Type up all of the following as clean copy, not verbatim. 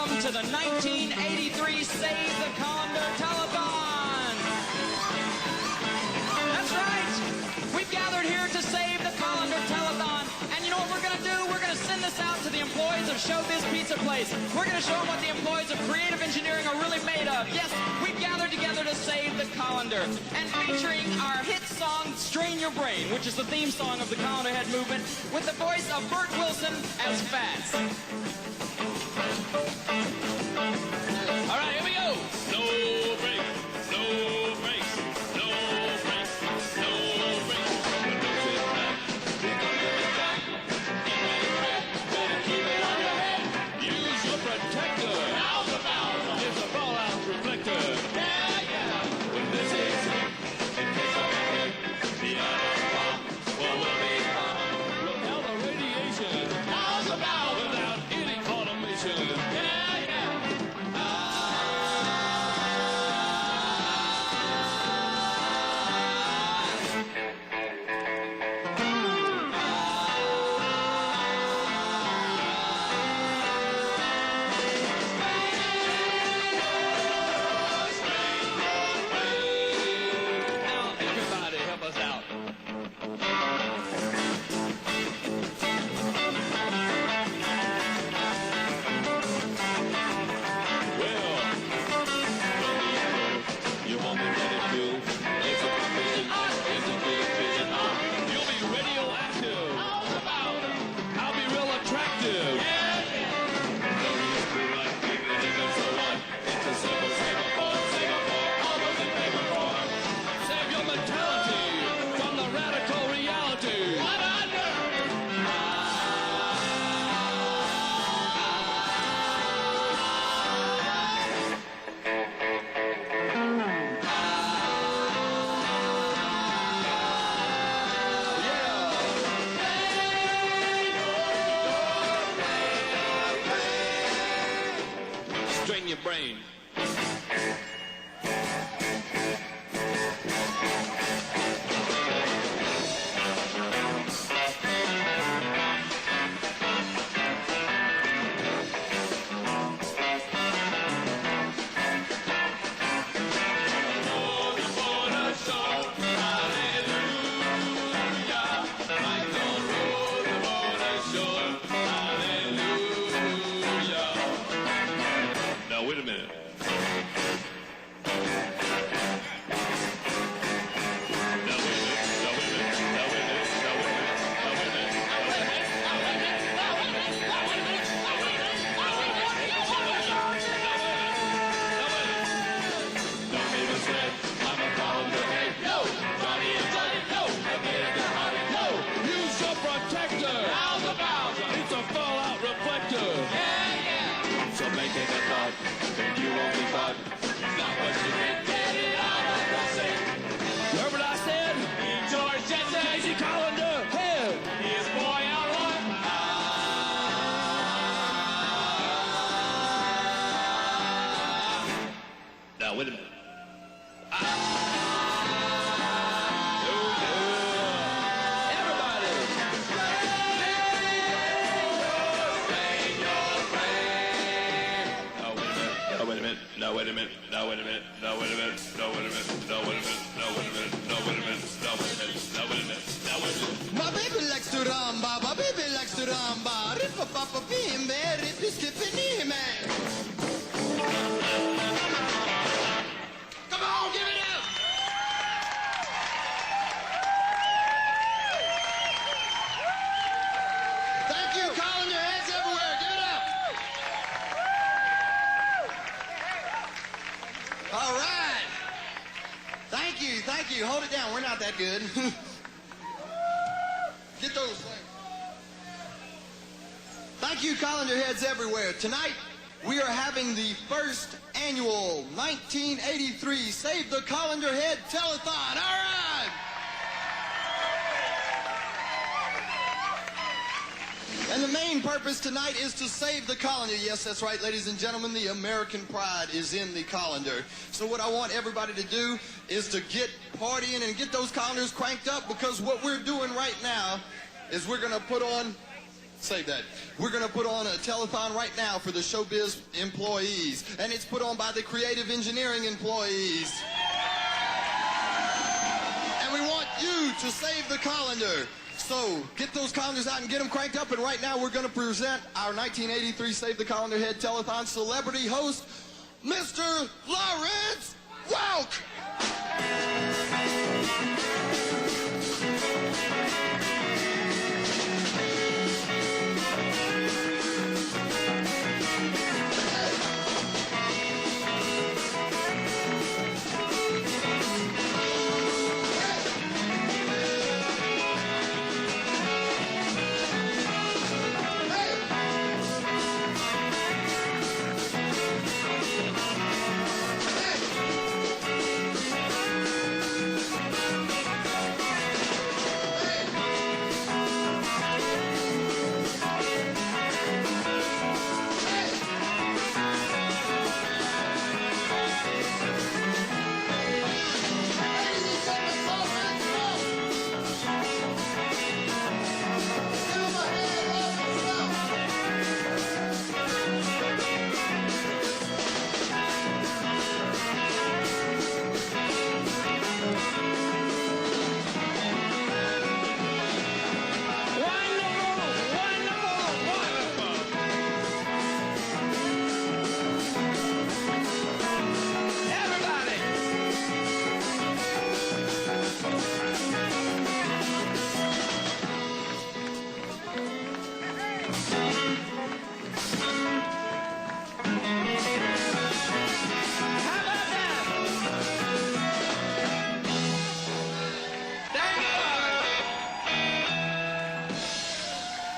welcome to the 1983 Save the Colander Telethon. That's right. We've gathered here to save the Colander Telethon. And you know what we're going to do? We're going to send this out to the employees of Showbiz Pizza Place. We're going to show them what the employees of creative engineering are really made of. Yes, we've gathered together to save the Colander. And featuring our hit song, Strain Your Brain, which is the theme song of the Colander Head movement, with the voice of Bert Wilson as Fats. All right, here we go. No break, no breaks, no breaks, no breaks. When we sit back, we're gonna get it back. Keep it back, better keep it on your head. Use your protector. Now's the bound. It's a fallout reflector. Yeah, yeah. When this is hit, in case of a hit, the other bomb, what will be bomb? Look how the radiation. Now's the bound. Without any automation. Yeah. Strain your brain. Wait a minute. Use your protector. It's a fallout reflector. So make it a thought, then you won't be caught. Not what you did, get it out of the sink. You heard what I said? George Jetson, Casey Colander, head. His boy out one. Now wait a minute. No, wait a minute. No, wait a minute. No, wait a minute. No, wait a minute. No, wait a minute. No, wait a minute. No, wait a minute. No, wait a minute. No, wait a minute. No, wait a minute. My baby likes to rumba. My baby likes to rumba. Rippa papa bimbe, rippi skippy man. Come on, give it up. Thank you, Colander heads everywhere. Give it up. All right. Thank you, thank you. Hold it down. We're not that good. Get those things. Thank you, Colander heads everywhere. Tonight, we are having the first annual 1983 Save the Colander Head Telethon. All right. And the main purpose tonight is to save the colander. Yes, that's right, ladies and gentlemen, the American pride is in the colander. So what I want everybody to do is to get partying and get those colanders cranked up, because what we're doing right now is we're going to put on Save that. We're going to put on a telethon right now for the Showbiz employees, and it's put on by the creative engineering employees. And we want you to save the colander. So get those colanders out and get them cranked up, and right now we're going to present our 1983 Save the Colander Head Telethon celebrity host, Mr. Lawrence Welk.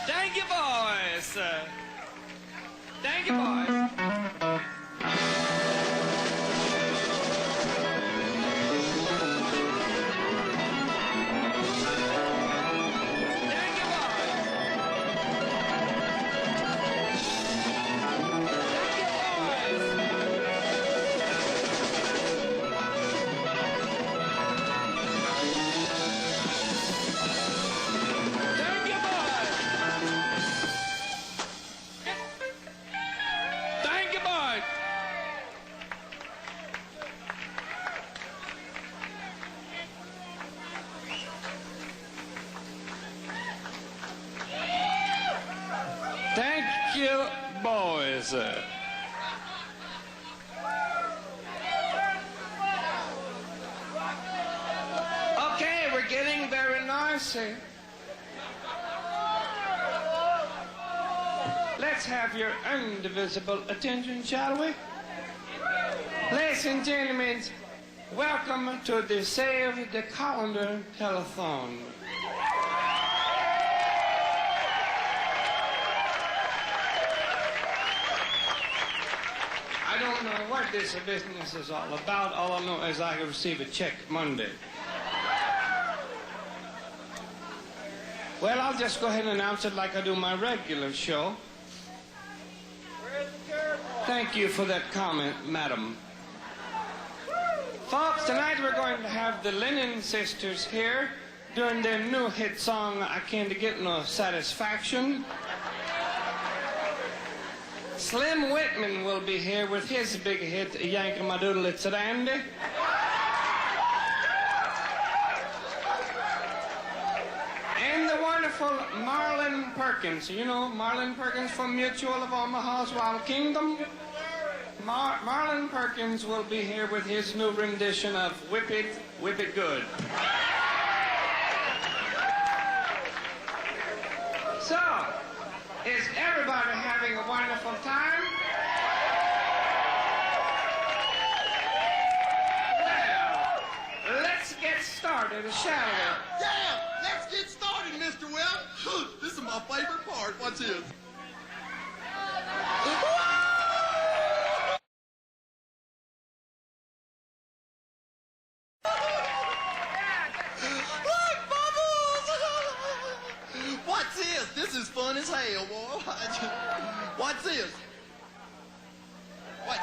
Thank you, boys. Thank you, boys. Thank you, boys. Okay, we're getting very noisy. Let's have your indivisible attention, shall we? Ladies and gentlemen, welcome to the Save the Colander Telethon. I don't know what this business is all about. All I know is I receive a check Monday. Well, I'll just go ahead and announce it like I do my regular show. Thank you for that comment, madam. Folks, tonight we're going to have the Lennon Sisters here doing their new hit song, I Can't Get No Satisfaction. Slim Whitman will be here with his big hit, Yankin' My Doodle, It's Randy. And the wonderful Marlon Perkins. You know Marlon Perkins from Mutual of Omaha's Wild Kingdom? Marlon Perkins will be here with his new rendition of Whip It Good. So, is everybody having a wonderful time? Well, let's get started, shall we? Yeah, let's get started, Mr. Well. This is my favorite part. What's this? What's this? This is fun as hell, boy. What's this? What?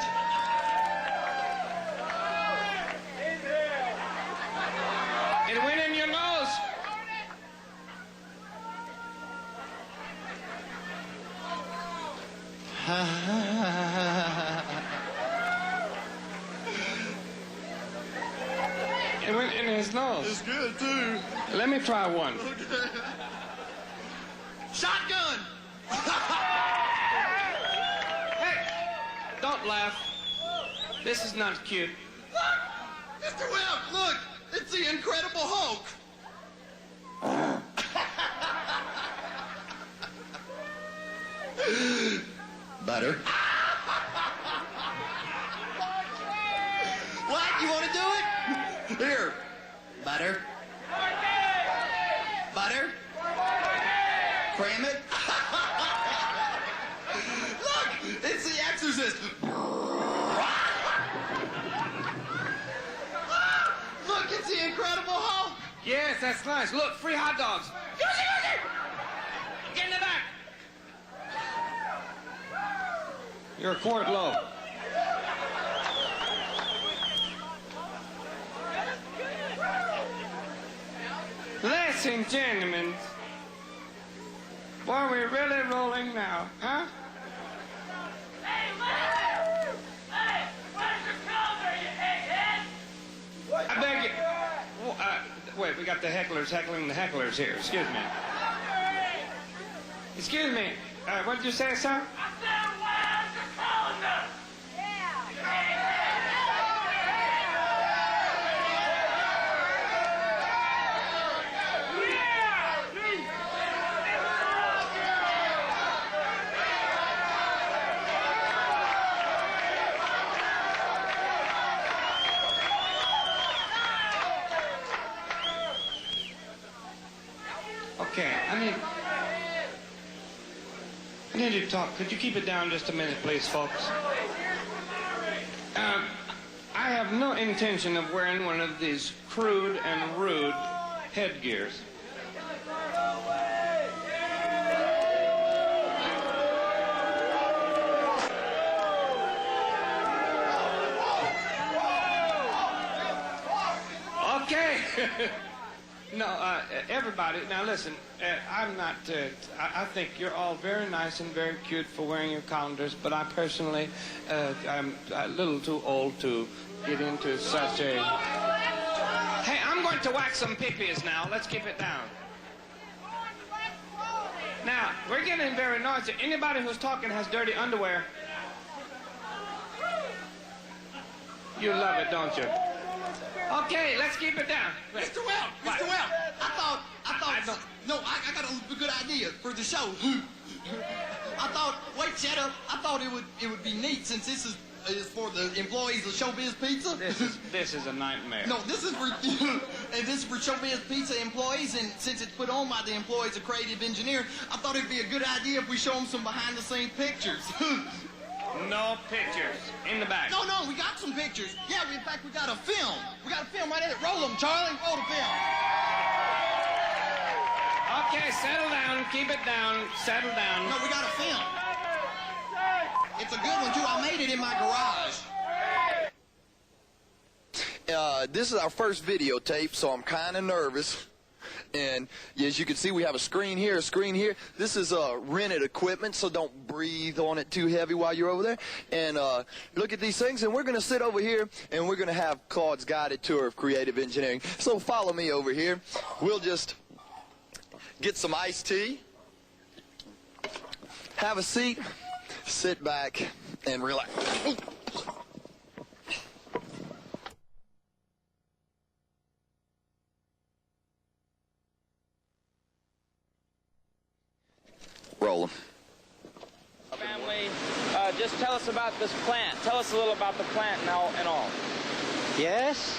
It went in your nose. It went in his nose. It's good, too. Let me try one. Shotgun! Hey, don't laugh. This is not cute. Look! Mr. Webb, look! It's the Incredible Hulk! Butter. What? You want to do it? Here. Butter. Butter. Cram it. Look! It's the Exorcist. Look, it's the Incredible Hulk. Yes, that's nice. Look, free hot dogs. Get in the back. You're a quart low. Ladies and gentlemen, boy, we're really rolling now, huh? Hey, where's your calendar, you egghead? I beg you. Wait, we got the hecklers heckling the hecklers here. Excuse me. Excuse me. What did you say, sir? I said, where's your calendar? Okay, I need to talk. Could you keep it down just a minute, please, folks? I have no intention of wearing one of these crude and rude headgears. Okay. No, everybody, now listen, I'm not, I think you're all very nice and very cute for wearing your colanders, but I personally, I'm a little too old to get into such a... Hey, I'm going to whack some pee-pees now. Let's keep it down. Now, we're getting very noisy. Anybody who's talking has dirty underwear. You love it, don't you? Okay, let's keep it down. Mr. Webb, What? Mr. Webb, I got a good idea for the show. Shut up. I thought it would be neat since this is for the employees of Showbiz Pizza. This is a nightmare. No, this is for and this is for Showbiz Pizza employees, and since it's put on by the employees of Creative Engineering, I thought it'd be a good idea if we show them some behind-the-scenes pictures. No pictures. In the back. No, we got some pictures. Yeah, in fact, we got a film. We got a film right there. Roll them, Charlie. Roll the film. Okay, settle down. Keep it down. Settle down. No, we got a film. It's a good one, too. I made it in my garage. This is our first videotape, so I'm kind of nervous. And as you can see, we have a screen here, a screen here. This is rented equipment, so don't breathe on it too heavy while you're over there. And look at these things, and we're going to sit over here, and we're going to have Claude's guided tour of creative engineering. So follow me over here. We'll just get some iced tea, have a seat, sit back, and relax. Roll 'em. Family, just tell us about this plant. Tell us a little about the plant and all. Yes.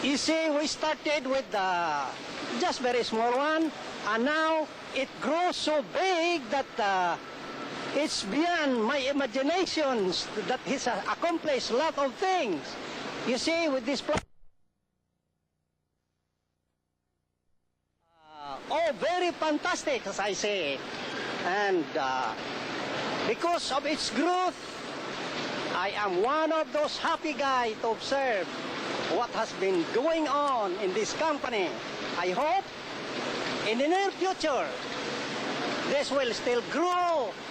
You see, we started with just very small one, and now it grows so big that it's beyond my imaginations that he's accomplished a lot of things. You see, with this plant, very fantastic, as I say. And because of its growth, I am one of those happy guys to observe what has been going on in this company. I hope in the near future, this will still grow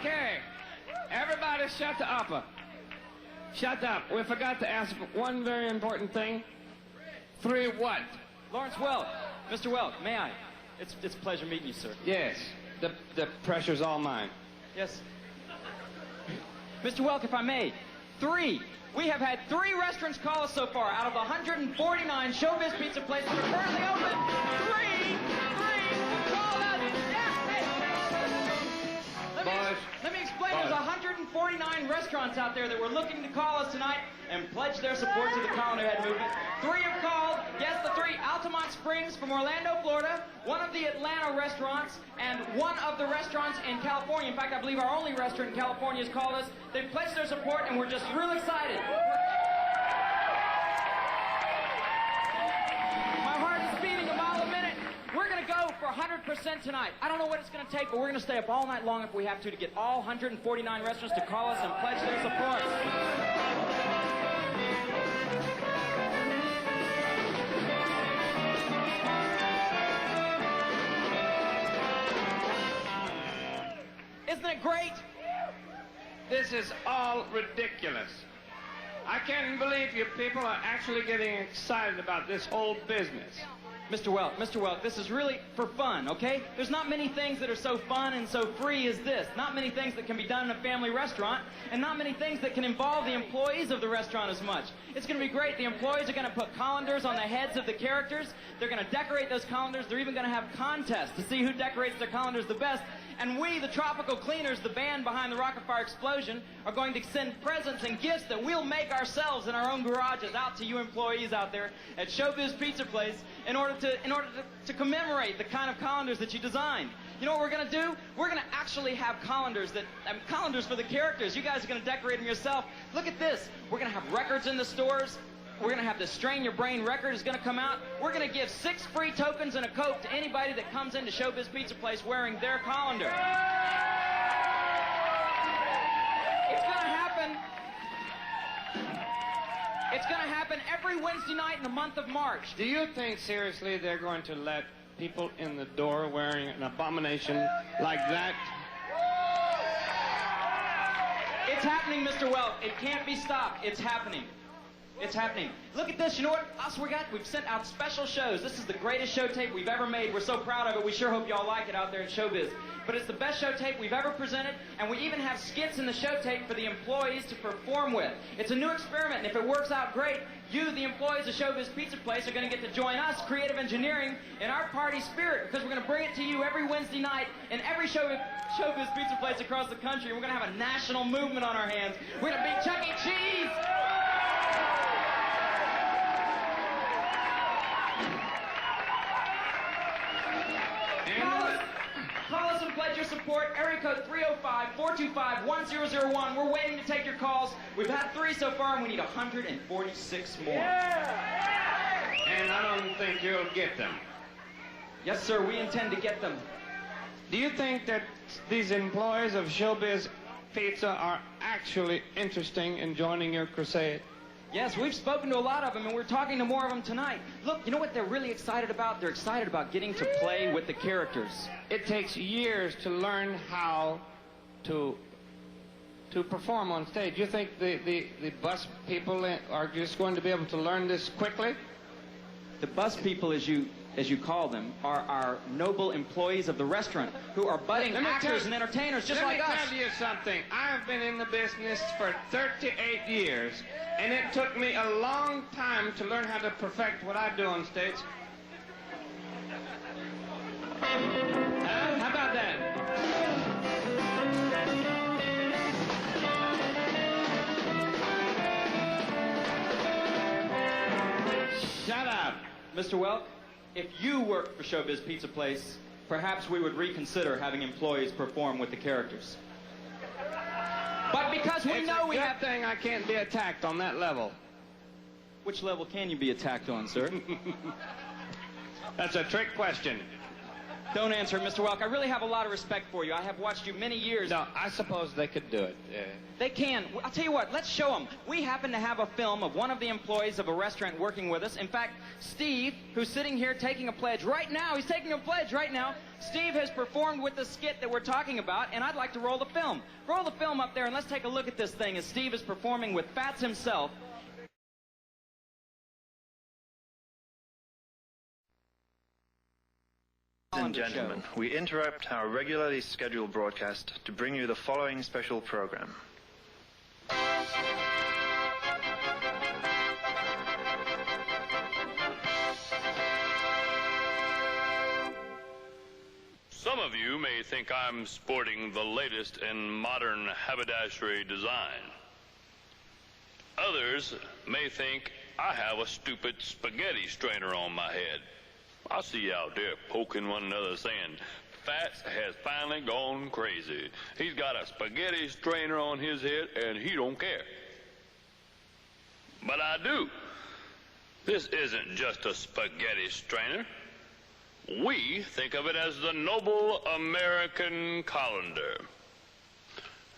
Okay. Everybody shut up. Shut up. We forgot to ask one very important thing. 3 what? Lawrence Welk. Mr. Welk, may I? It's a pleasure meeting you, sir. Yes. The pressure's all mine. Yes. Mr. Welk, if I may, 3. We have had 3 restaurants call us so far out of the 149 Showbiz Pizza Places that are currently open. 3 call us. Yes, let me explain. There's 149 restaurants out there that were looking to call us tonight and pledge their support to the Colander Head movement. 3 have called. Yes, the 3. Altamont Springs from Orlando, Florida. 1 of the Atlanta restaurants and 1 of the restaurants in California. In fact, I believe our only restaurant in California has called us. They've pledged their support, and we're just real excited. My heart is beating a mile a minute. We're going to go for 100% tonight. I don't know what it's going to take, but we're going to stay up all night long if we have to get all 149 restaurants to call us and pledge their support. Isn't it great? This is all ridiculous. I can't believe you people are actually getting excited about this whole business. Mr. Welk, this is really for fun, okay? There's not many things that are so fun and so free as this. Not many things that can be done in a family restaurant, and not many things that can involve the employees of the restaurant as much. It's going to be great. The employees are going to put colanders on the heads of the characters. They're going to decorate those colanders. They're even going to have contests to see who decorates their colanders the best. And we, the Tropical Cleaners, the band behind the Rocket Fire Explosion, are going to send presents and gifts that we'll make ourselves in our own garages out to you employees out there at Showbiz Pizza Place in order to commemorate the kind of colanders that you designed. You know what we're going to do? We're going to actually have colanders colanders for the characters. You guys are going to decorate them yourself. Look at this. We're going to have records in the stores. We're going to have the Strain Your Brain record is going to come out. We're going to give 6 free tokens and a Coke to anybody that comes into Showbiz Pizza Place wearing their colander. It's going to happen. It's going to happen every Wednesday night in the month of March. Do you think seriously they're going to let people in the door wearing an abomination like that? It's happening, Mr. Welk. It can't be stopped. It's happening. It's happening. Look at this. You know what else we've sent out special shows. This is the greatest show tape we've ever made. We're so proud of it. We sure hope y'all like it out there in Showbiz. But it's the best show tape we've ever presented, and we even have skits in the show tape for the employees to perform with. It's a new experiment, and if it works out great, you, the employees of Showbiz Pizza Place, are going to get to join us, Creative Engineering, in our party spirit, because we're going to bring it to you every Wednesday night in every Showbiz Pizza Place across the country, and we're going to have a national movement on our hands. We're going to beat Chuck E. Cheese! Call us and pledge your support. Area code 305-425-1001. We're waiting to take your calls. We've had 3 so far, and we need 146 more. Yeah. And I don't think you'll get them. Yes, sir, we intend to get them. Do you think that these employees of Showbiz Pizza are actually interested in joining your crusade? Yes, we've spoken to a lot of them, and we're talking to more of them tonight. Look, you know what they're really excited about? They're excited about getting to play with the characters. It takes years to learn how to perform on stage. You think the bus people are just going to be able to learn this quickly? The bus people, as you call them, are our noble employees of the restaurant who are budding actors and entertainers just like us. Let me tell you something. I've been in the business for 38 years, and it took me a long time to learn how to perfect what I do on stage. How about that? Shut up. Mr. Welk, if you worked for Showbiz Pizza Place, perhaps we would reconsider having employees perform with the characters. But because we know we have... It's a good thing I can't be attacked on that level. Which level can you be attacked on, sir? That's a trick question. Don't answer, Mr. Welk. I really have a lot of respect for you. I have watched you many years. No, I suppose they could do it. They can. I'll tell you what, let's show them. We happen to have a film of one of the employees of a restaurant working with us. In fact, Steve, who's sitting here taking a pledge right now, he's taking a pledge right now. Steve has performed with the skit that we're talking about, and I'd like to roll the film. Roll the film up there, and let's take a look at this thing as Steve is performing with Fats himself. Ladies and gentlemen, we interrupt our regularly scheduled broadcast to bring you the following special program. Some of you may think I'm sporting the latest in modern haberdashery design. Others may think I have a stupid spaghetti strainer on my head. I see you out there poking one another saying, Fats has finally gone crazy. He's got a spaghetti strainer on his head and he don't care. But I do. This isn't just a spaghetti strainer. We think of it as the noble American colander.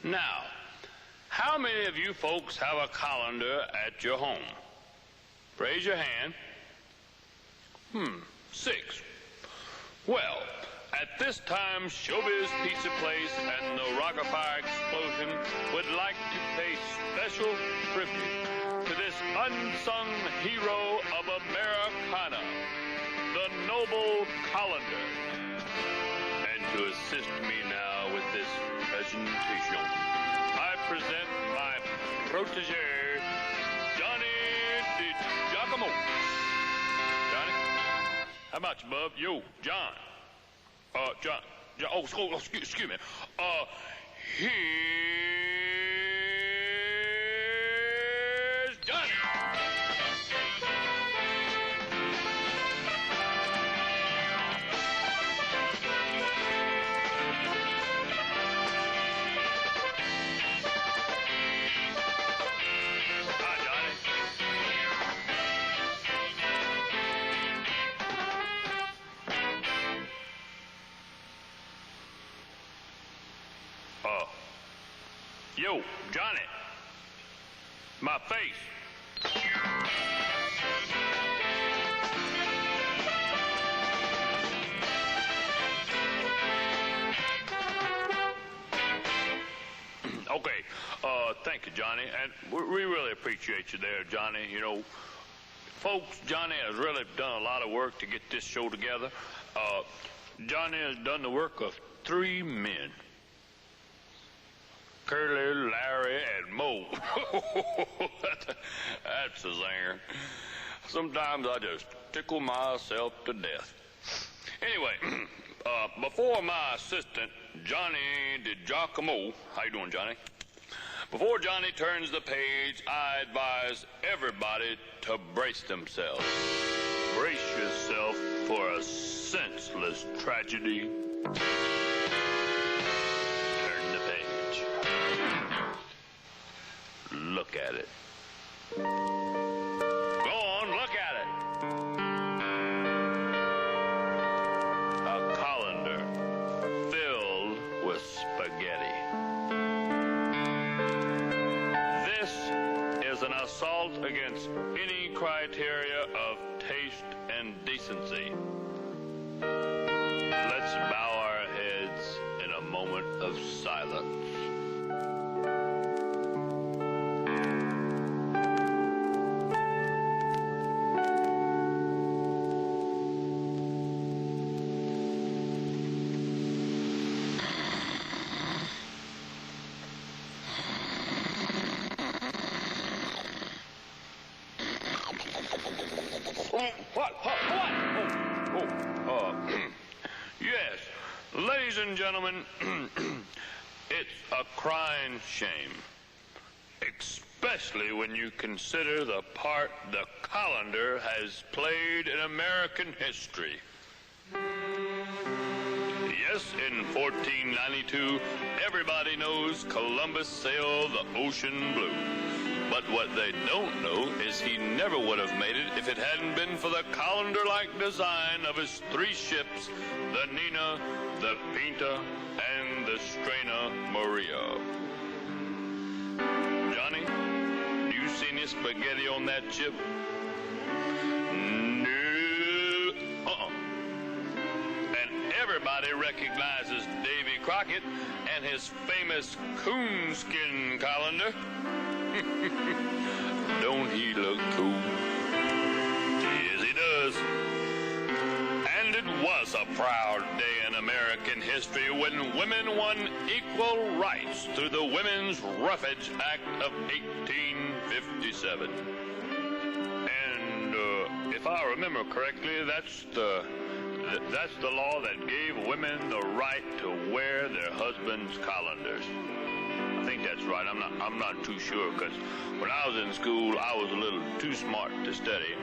Now, how many of you folks have a colander at your home? Raise your hand. 6. Well, at this time, Showbiz Pizza Place and the Rock-a-Fire Explosion would like to pay special tribute to this unsung hero of Americana, the noble colander. And to assist me now with this presentation, I present my protege, Johnny DiGiacomo. Johnny? How about you, bub? Yo, John. John. Oh, excuse me. Here's Johnny. Hi, Johnny. Yo, Johnny. My face. Okay, thank you, Johnny, and we really appreciate you there, Johnny. You know, folks, Johnny has really done a lot of work to get this show together. Johnny has done the work of 3 men. Curly, Larry, and Moe. That's a zinger. Sometimes I just tickle myself to death. Anyway, before my assistant, Johnny DiGiacomo, how you doing, Johnny? Before Johnny turns the page, I advise everybody to brace themselves. Brace yourself for a senseless tragedy. Look at it. Go on, look at it. A colander filled with spaghetti. This is an assault against any criteria of taste and decency. Let's bow our heads in a moment of silence. Yes, ladies and gentlemen, it's a crying shame, especially when you consider the part the colander has played in American history. Yes, in 1492, everybody knows Columbus sailed the ocean blue. But what they don't know is he never would have made it if it hadn't been for the colander-like design of his three ships, the Nina, the Pinta, and the Strena Maria. Johnny, you seen this spaghetti on that ship? No. And everybody recognizes Davy Crockett and his famous coonskin colander. Don't he look cool? Yes, he does. And it was a proud day in American history when women won equal rights through the Women's Suffrage Act of 1857. And if I remember correctly, that's the law that gave women the right to wear their husbands' colanders. I think that's right. I'm not too sure, because when I was in school, I was a little too smart to study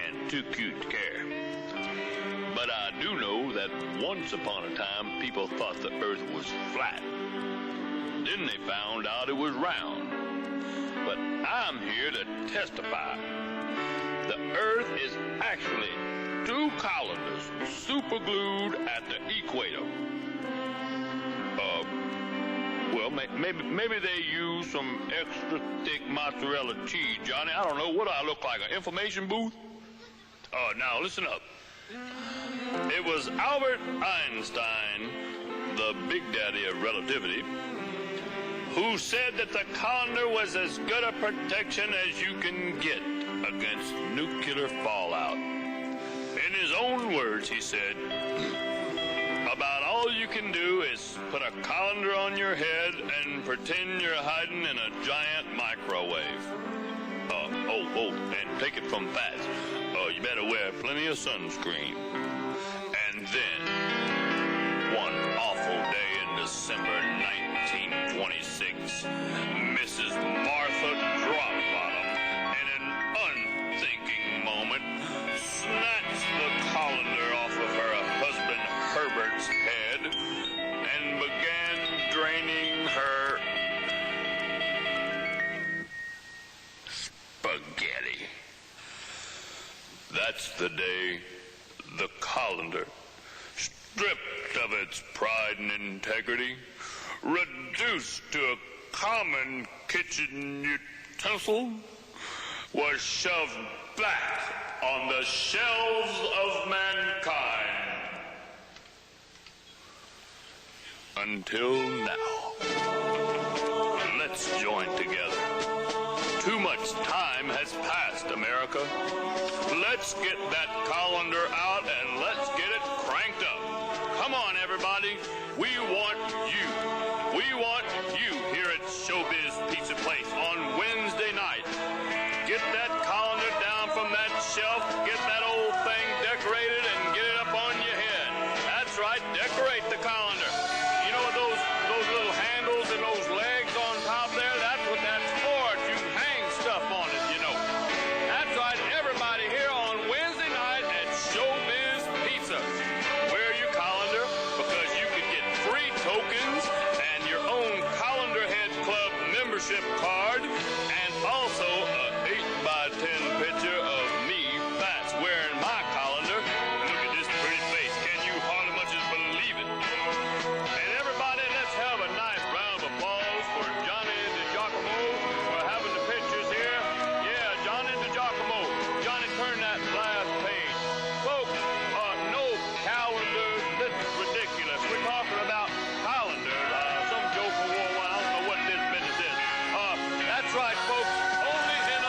and too cute to care. But I do know that once upon a time, people thought the earth was flat. Then they found out it was round. But I'm here to testify. The earth is actually two colanders superglued at the equator. Well, maybe they use some extra thick mozzarella cheese, Johnny. I don't know. What do I look like, an information booth? Now listen up. It was Albert Einstein, the big daddy of relativity, who said that the colander was as good a protection as you can get against nuclear fallout. In his own words, he said, about all you can do is put a colander on your head and pretend you're hiding in a giant microwave. And take it from fast. You better wear plenty of sunscreen. And then, one awful day in December 1926, Mrs. Martha Dropbottom, in an unthinking moment, snatched the colander off of her husband Herbert's head and began draining her spaghetti. That's the day the colander, stripped of its pride and integrity, reduced to a common kitchen utensil, was shoved back on the shelves of mankind. Until now. Let's join together. Too much time has passed, America. Let's get that colander out and let's get it cranked up. Come on, everybody. We want you. We want you here at Showbiz Pizza Place on Wednesday night. Get that colander down from that shelf, get that old thing decorated, and get it up on your head. That's right, decorate the colander. You know those little handles and those legs on top there? That's what that's for. You can hang stuff on it, you know. That's right, everybody here on Wednesday night at Showbiz Pizza. Wear your colander because you can get free tokens and your own Colander Head Club membership card, and also a 8x10 picture of me, Fats, wearing my colander. Look at this pretty face. Can you hardly much as believe it? And everybody, let's have a nice round of applause for Johnny DiGiacomo for having the pictures here. Yeah, Johnny DiGiacomo. Johnny, turn that last page. Folks, no calendars. This is ridiculous. We're talking about calendars. Some joker wore one. I don't know what this business is. That's right, folks. Only in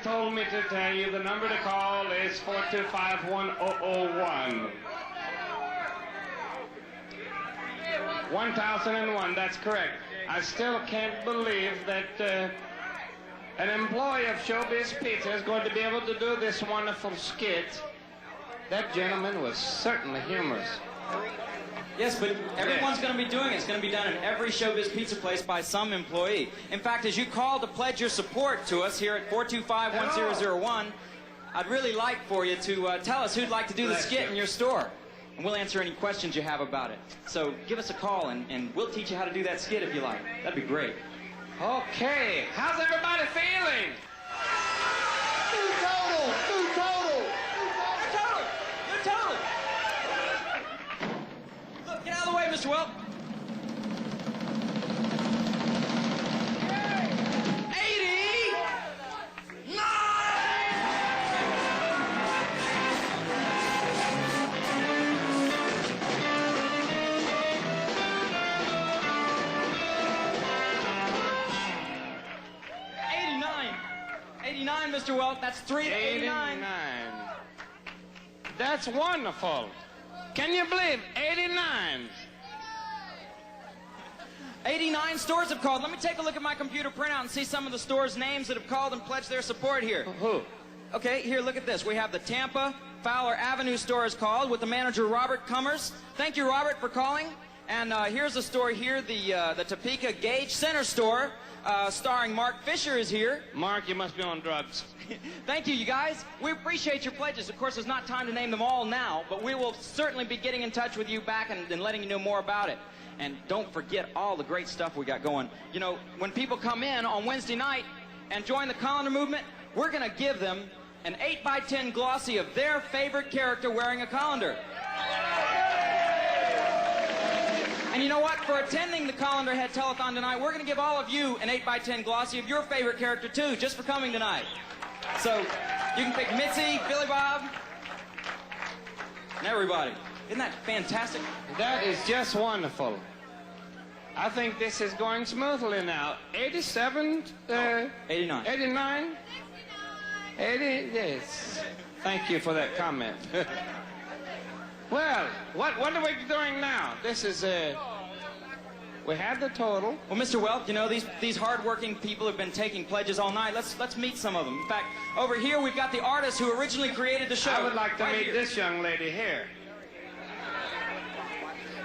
told me to tell you the number to call is 425-1001. 1001, that's correct. I still can't believe that an employee of Showbiz Pizza is going to be able to do this wonderful skit. That gentleman was certainly humorous. Yes, but everyone's going to be doing it. It's going to be done in every Showbiz Pizza Place by some employee. In fact, as you call to pledge your support to us here at 425-1001, I'd really like for you to tell us who'd like to do the skit in your store. And we'll answer any questions you have about it. So give us a call, and we'll teach you how to do that skit if you like. That'd be great. Okay, how's everybody feeling? New total! New total! New total! Look, get out of the way, Mr. Welp. 89, Mr. Welp. That's 389. 89. That's wonderful. Can you believe 89? 89 stores have called. Let me take a look at my computer printout and see some of the stores' names that have called and pledged their support here. Who? Okay, here, look at this. We have the Tampa Fowler Avenue store is called with the manager, Robert Cummers. Thank you, Robert, for calling. And here's a store here, the Topeka Gage Center store, starring Mark Fisher is here. Mark, you must be on drugs. Thank you, you guys. We appreciate your pledges. Of course, there's not time to name them all now, but we will certainly be getting in touch with you back and letting you know more about it. And don't forget all the great stuff we got going. You know, when people come in on Wednesday night and join the Colander movement, we're going to give them an 8x10 glossy of their favorite character wearing a colander. And you know what? For attending the Colander Head Telethon tonight, we're going to give all of you an 8x10 glossy of your favorite character, too, just for coming tonight. So you can pick Mitzi, Billy Bob, and everybody. Isn't that fantastic? That is just wonderful. I think this is going smoothly now. 87? 89. 89? 80? Yes. Thank you for that comment. Well, what are we doing now? This is, we have the total. Well, Mr. Welp, you know, these hard-working people have been taking pledges all night. Let's meet some of them. In fact, over here we've got the artist who originally created the show. I would like to Right meet here. this young lady here.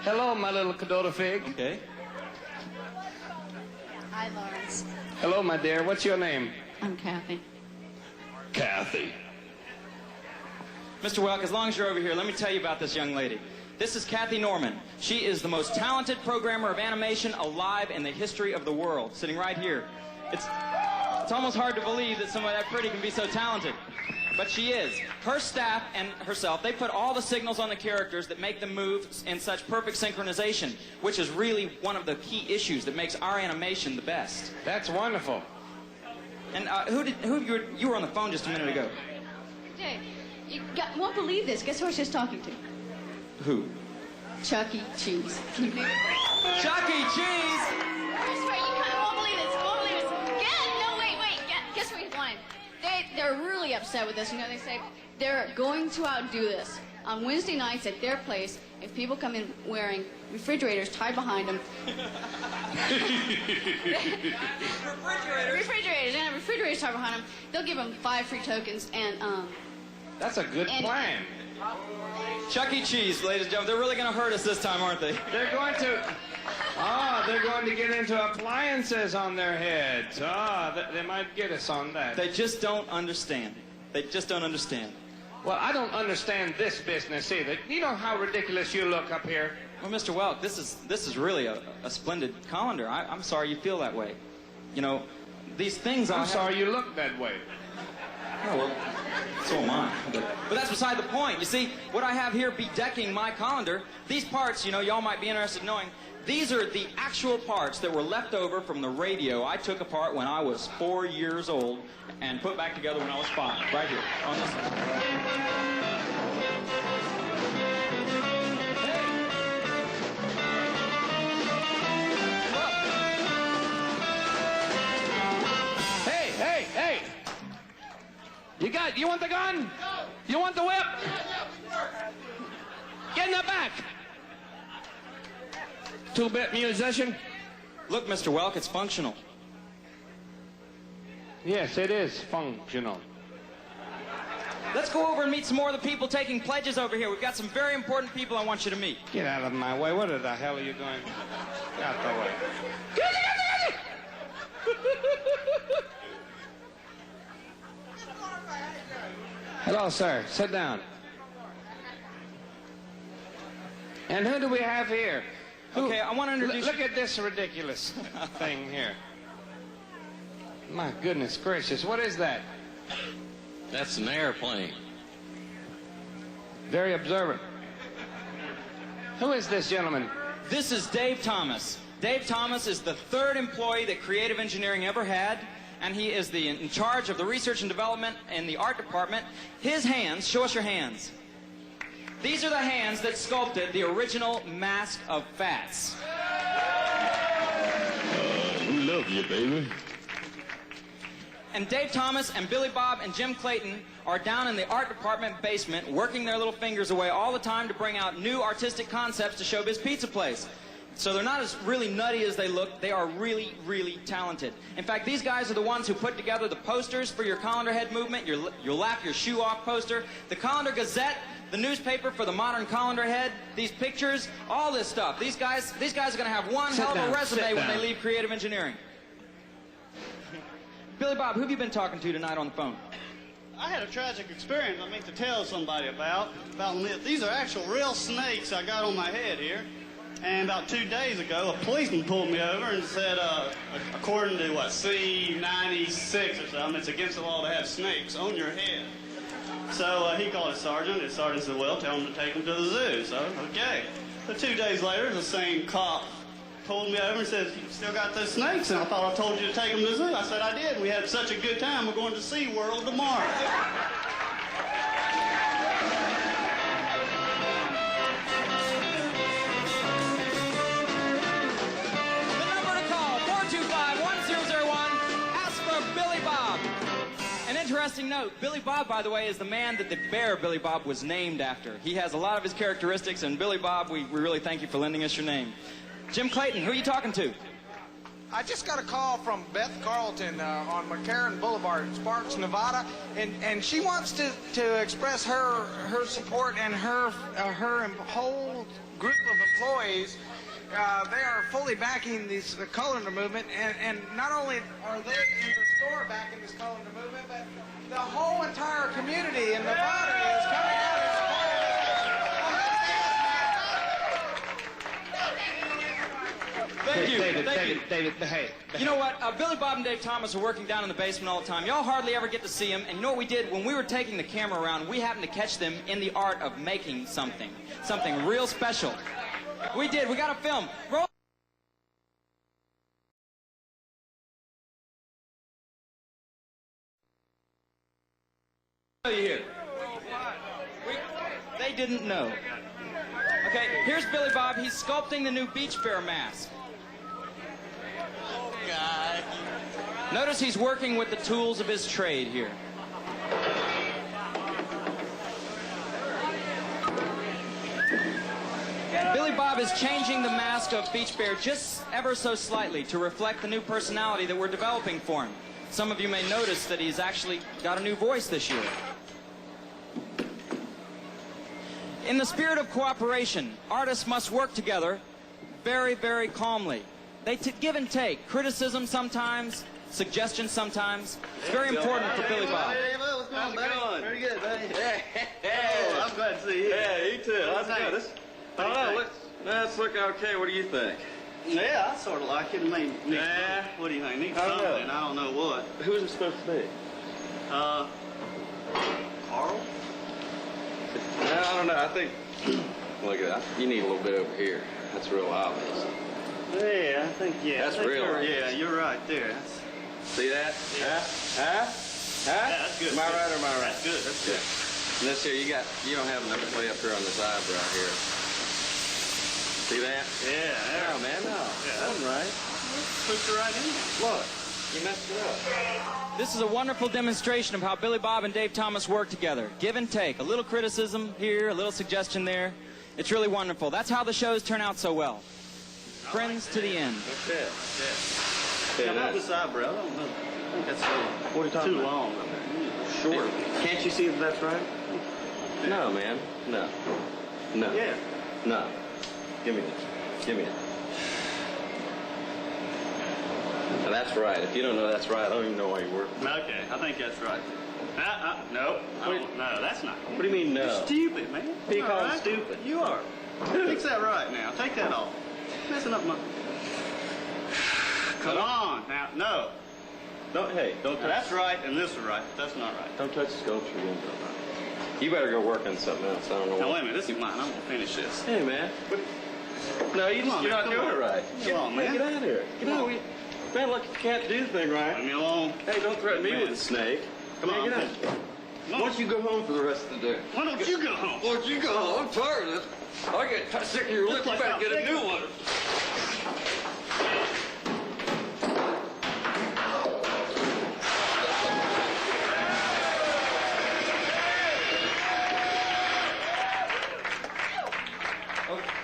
Hello, my little Cadota Fig. Okay. Hi, Lawrence. Hello, my dear. What's your name? I'm Kathy. Kathy. Mr. Welk, as long as you're over here, let me tell you about this young lady. This is Kathy Norman. She is the most talented programmer of animation alive in the history of the world, sitting right here. It's almost hard to believe that someone that pretty can be so talented. But she is. Her staff and herself, they put all the signals on the characters that make them move in such perfect synchronization, which is really one of the key issues that makes our animation the best. That's wonderful. And you were on the phone just a minute ago. Jay, you won't believe this. Guess who I was just talking to? Who? Chuck E. Cheese. Can you believe it? Chuck E. Cheese! I swear, you kind of won't believe this. You won't believe this. No, wait. Guess what he's wanting? They're really upset with this. You know, they say they're going to outdo this. On Wednesday nights at their place, if people come in wearing refrigerators tied behind them. Refrigerators, and refrigerators tied behind them, they'll give them 5 free tokens, and, That's a good plan. Chuck E. Cheese, ladies and gentlemen. They're really going to hurt us this time, aren't they? They're going to get into appliances on their heads. They might get us on that. They just don't understand. They just don't understand. Well, I don't understand this business either. You know how ridiculous you look up here? Well, Mr. Welk, this is really a splendid colander. I'm sorry you feel that way. You know, these things I'm sorry you look that way. Oh, well, so am I. But that's beside the point. You see, what I have here bedecking my colander, these parts, you know, y'all might be interested in knowing, these are the actual parts that were left over from the radio I took apart when I was 4 years old and put back together when I was 5. Right here, on this one. You want the gun? You want the whip? Get in the back. Two-bit musician. Look, Mr. Welk, it's functional. Yes, it is functional. Let's go over and meet some more of the people taking pledges over here. We've got some very important people I want you to meet. Get out of my way. What the hell are you doing? Get out the way. Hello, sir. Sit down. And who do we have here? Okay, I want to introduce Look at this ridiculous thing here. My goodness gracious, what is that? That's an airplane. Very observant. Who is this gentleman? This is Dave Thomas. Dave Thomas is the third employee that Creative Engineering ever had, and he is in charge of the research and development in the art department. His hands, show us your hands. These are the hands that sculpted the original Mask of Fats. We love you, baby. And Dave Thomas and Billy Bob and Jim Clayton are down in the art department basement working their little fingers away all the time to bring out new artistic concepts to Showbiz Pizza Place. So they're not as really nutty as they look. They are really, really talented. In fact, these guys are the ones who put together the posters for your Colander Head movement, your Laugh Your Shoe Off poster, the Colander Gazette, the newspaper for the modern Colander Head, these pictures, all this stuff. These guys are going to have one hell of a resume when they leave Creative Engineering. Billy Bob, who have you been talking to tonight on the phone? I had a tragic experience I mean to tell somebody about this. These are actual real snakes I got on my head here. And about 2 days ago, a policeman pulled me over and said, according to what, C-96 or something, it's against the law to have snakes on your head. So he called his sergeant. His sergeant said, well, tell him to take him to the zoo. So, okay. So 2 days later, the same cop pulled me over and said, you still got those snakes? And I thought I told you to take them to the zoo. I said, I did. We had such a good time. We're going to SeaWorld tomorrow. The number to call, 425-1001. Ask for Billy Bob. An interesting note, Billy Bob, by the way, is the man that the bear Billy Bob was named after. He has a lot of his characteristics, and Billy Bob, we really thank you for lending us your name. Jim Clayton, who are you talking to? I just got a call from Beth Carlton on McCarran Boulevard in Sparks, Nevada, and she wants to express her support and her whole group of employees. They are fully backing the Colander movement, and not only are they in the store backing this Colander movement, but the whole entire community in Nevada is coming out and supporting Thank you. David, behave. You know what? Billy Bob and Dave Thomas are working down in the basement all the time. Y'all hardly ever get to see them. And you know what we did? When we were taking the camera around, we happened to catch them in the art of making something real special. We did. We got a film. Roll. You here. They didn't know. Okay, here's Billy Bob. He's sculpting the new Beach Bear mask. God. Notice he's working with the tools of his trade here. Billy Bob is changing the mask of Beach Bear just ever so slightly to reflect the new personality that we're developing for him. Some of you may notice that he's actually got a new voice this year. In the spirit of cooperation, artists must work together very, very calmly. They give and take, criticism sometimes, suggestions sometimes. It's very important for Billy Bob. Hey, what's going on, buddy? Pretty good, buddy. Oh, I'm glad to see you. Yeah, you too. How's it going? I don't know. Let's look okay. What do you think? Yeah, I sort of like it. I mean, what do you think? Need something. I don't know what. Who's it supposed to be? Carl? I don't know. I think, look at that. You need a little bit over here. That's real obvious. Yeah, I think, That's real obvious. Yeah, you're right there. See that? Yeah. Huh? Yeah, that's good. Am I right or am I right? That's good. That's good. And this here, you don't have enough play up here on this eyebrow here. See that? Yeah. No, man, no. Yeah, That wasn't right. Pushed it right in. Look. You messed it up. This is a wonderful demonstration of how Billy Bob and Dave Thomas work together. Give and take. A little criticism here, a little suggestion there. It's really wonderful. That's how the shows turn out so well. Friends to the end. That's it. How about this eyebrow? I don't know. I think that's too long. Short. Can't you see that that's right? No, man. No. No. Yeah. No. Give me that. Give me it. Now that's right. If you don't know that's right, I don't even know why you work. Okay, I think that's right. No. No, that's not. What do you mean no? You're stupid, man. Who you calling Right? stupid? You are. Fix that right now. Take that off. Messing up my... Come on. Now, no. Don't touch. That's right, and this is right. That's not right. Don't touch the sculpture again. You better go work on something else. I don't know. Now, wait a minute. This is mine. I'm going to finish this. Hey, man. No, you're not doing it right. Come on, man. Get out of here. Get out. Man, look, you can't do the thing right. Leave me alone. Hey, don't threaten me with a snake. Come on. Get out. Why don't you go home for the rest of the day? Why don't you go home? Why don't you go home? I'm tired of this. I get sick of your lips. You better get a new one.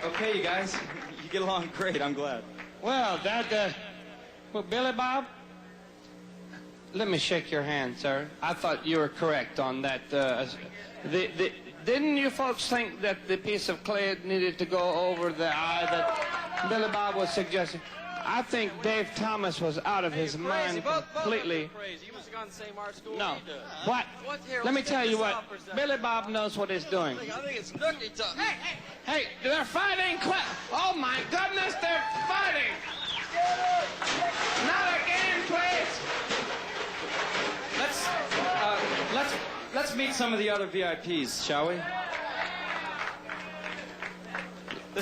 Okay, you guys. You get along great. I'm glad. Well, Billy Bob, let me shake your hand, sir. I thought you were correct on that. Didn't you folks think that the piece of clay needed to go over the eye that Billy Bob was suggesting? I think Dave Thomas was out of his mind completely. You must have gone to the same art school No. he does. What? Let me tell you what. Billy Bob knows what he's doing. I think it's nookie time. Hey, they're fighting. Oh my goodness, they're fighting. Not again, please. Let's meet some of the other VIPs, shall we?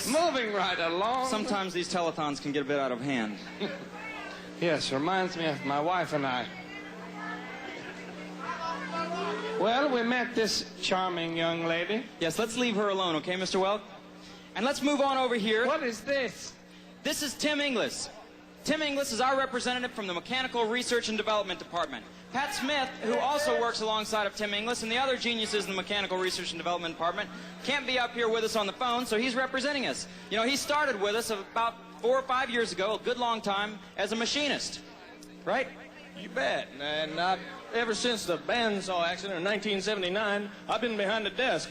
Moving right along. Sometimes these telethons can get a bit out of hand. Yes, reminds me of my wife and I. Well, we met this charming young lady. Yes, let's leave her alone, okay, Mr. Welk? And let's move on over here. What is this? This is Tim Inglis. Tim Inglis is our representative from the Mechanical Research and Development Department. Pat Smith, who also works alongside of Tim Inglis and the other geniuses in the Mechanical Research and Development Department, can't be up here with us on the phone, so he's representing us. You know, he started with us about 4 or 5 years ago, a good long time, as a machinist. Right? You bet. And ever since the bandsaw accident in 1979, I've been behind the desk.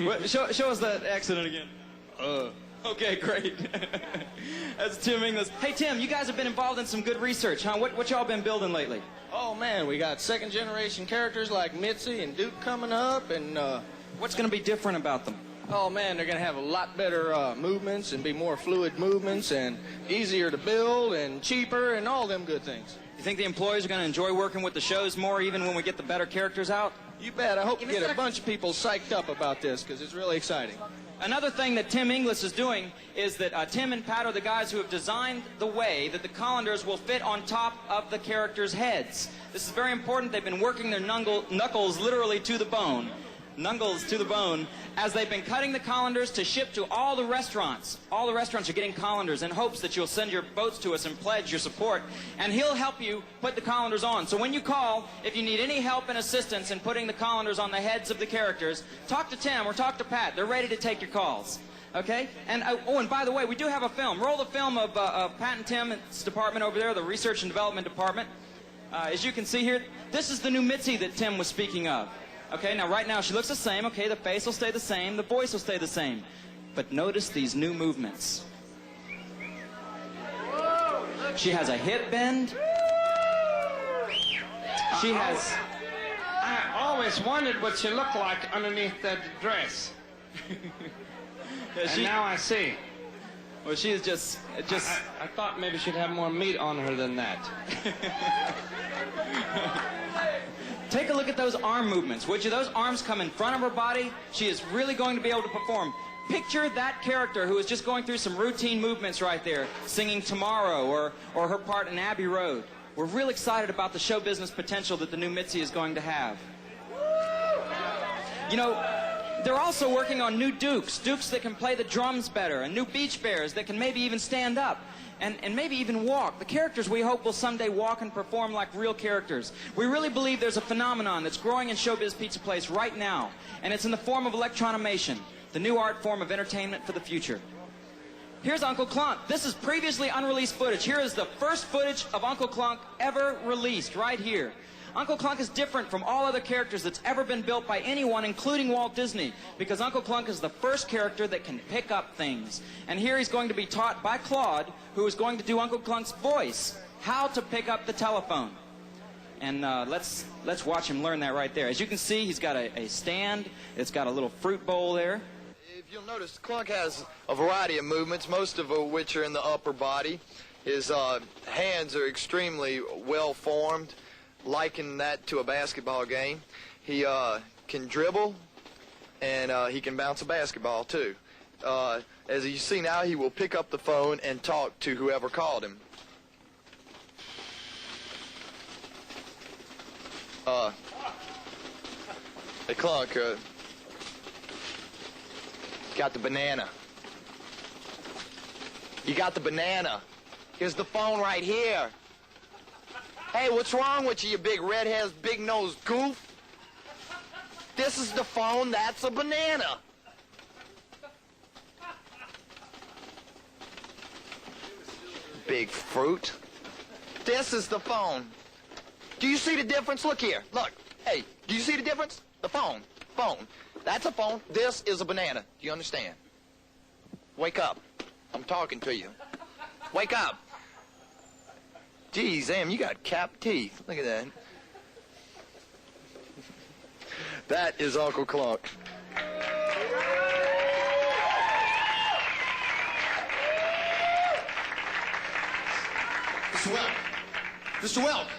Well, show us that accident again. Okay, great. That's Tim Inglis. Hey, Tim, you guys have been involved in some good research, huh? What y'all been building lately? Oh, man, we got second-generation characters like Mitzi and Duke coming up, and... What's going to be different about them? Oh, man, they're going to have a lot better movements and be more fluid movements and easier to build and cheaper and all them good things. You think the employees are going to enjoy working with the shows more even when we get the better characters out? You bet. I hope we get a bunch of people psyched up about this because it's really exciting. Another thing that Tim Inglis is doing is that Tim and Pat are the guys who have designed the way that the colanders will fit on top of the characters' heads. This is very important. They've been working their knuckles literally to the bone. Knuckles to the bone, as they've been cutting the colanders to ship to all the restaurants. All the restaurants are getting colanders in hopes that you'll send your boats to us and pledge your support. And he'll help you put the colanders on. So when you call, if you need any help and assistance in putting the colanders on the heads of the characters, talk to Tim or talk to Pat. They're ready to take your calls. Okay? And oh, and by the way, we do have a film. Roll the film of Pat and Tim's department over there, the Research and Development Department. As you can see here, this is the new Mitzi that Tim was speaking of. Okay, now right now she looks the same. Okay, the face will stay the same, the voice will stay the same. But notice these new movements. She has a hip bend. She has... I always wondered what she looked like underneath that dress. And now I see. Well, she is just... I thought maybe she'd have more meat on her than that. Take a look at those arm movements, would you? Those arms come in front of her body. She is really going to be able to perform. Picture that character who is just going through some routine movements right there, singing Tomorrow or her part in Abbey Road. We're real excited about the show business potential that the new Mitzi is going to have. You know, they're also working on new Dukes that can play the drums better, and new Beach Bears that can maybe even stand up. And maybe even walk. The characters we hope will someday walk and perform like real characters. We really believe there's a phenomenon that's growing in Showbiz Pizza Place right now, and it's in the form of electronimation, the new art form of entertainment for the future. Here's Uncle Clunk. This is previously unreleased footage. Here is the first footage of Uncle Clunk ever released, right here. Uncle Clunk is different from all other characters that's ever been built by anyone, including Walt Disney, because Uncle Clunk is the first character that can pick up things. And here he's going to be taught by Claude, who is going to do Uncle Clunk's voice, how to pick up the telephone. And let's watch him learn that right there. As you can see, he's got a stand. It's got a little fruit bowl there. If you'll notice, Clunk has a variety of movements, most of which are in the upper body. His hands are extremely well formed. Liken that to a basketball game. He can dribble, and he can bounce a basketball too. As you see now, he will pick up the phone and talk to whoever called him. Hey Clunk, got the banana. You got the banana. Here's the phone right here. Hey, what's wrong with you, you big redhead, big-nosed goof? This is the phone, that's a banana. Big fruit. This is the phone. Do you see the difference? Look here, look. Hey, do you see the difference? The phone, That's a phone, this is a banana. Do you understand? Wake up. I'm talking to you. Wake up. Geez, Em, you got capped teeth. Look at that. That is Uncle Clunk. Mr. Welk. Mr. Welk.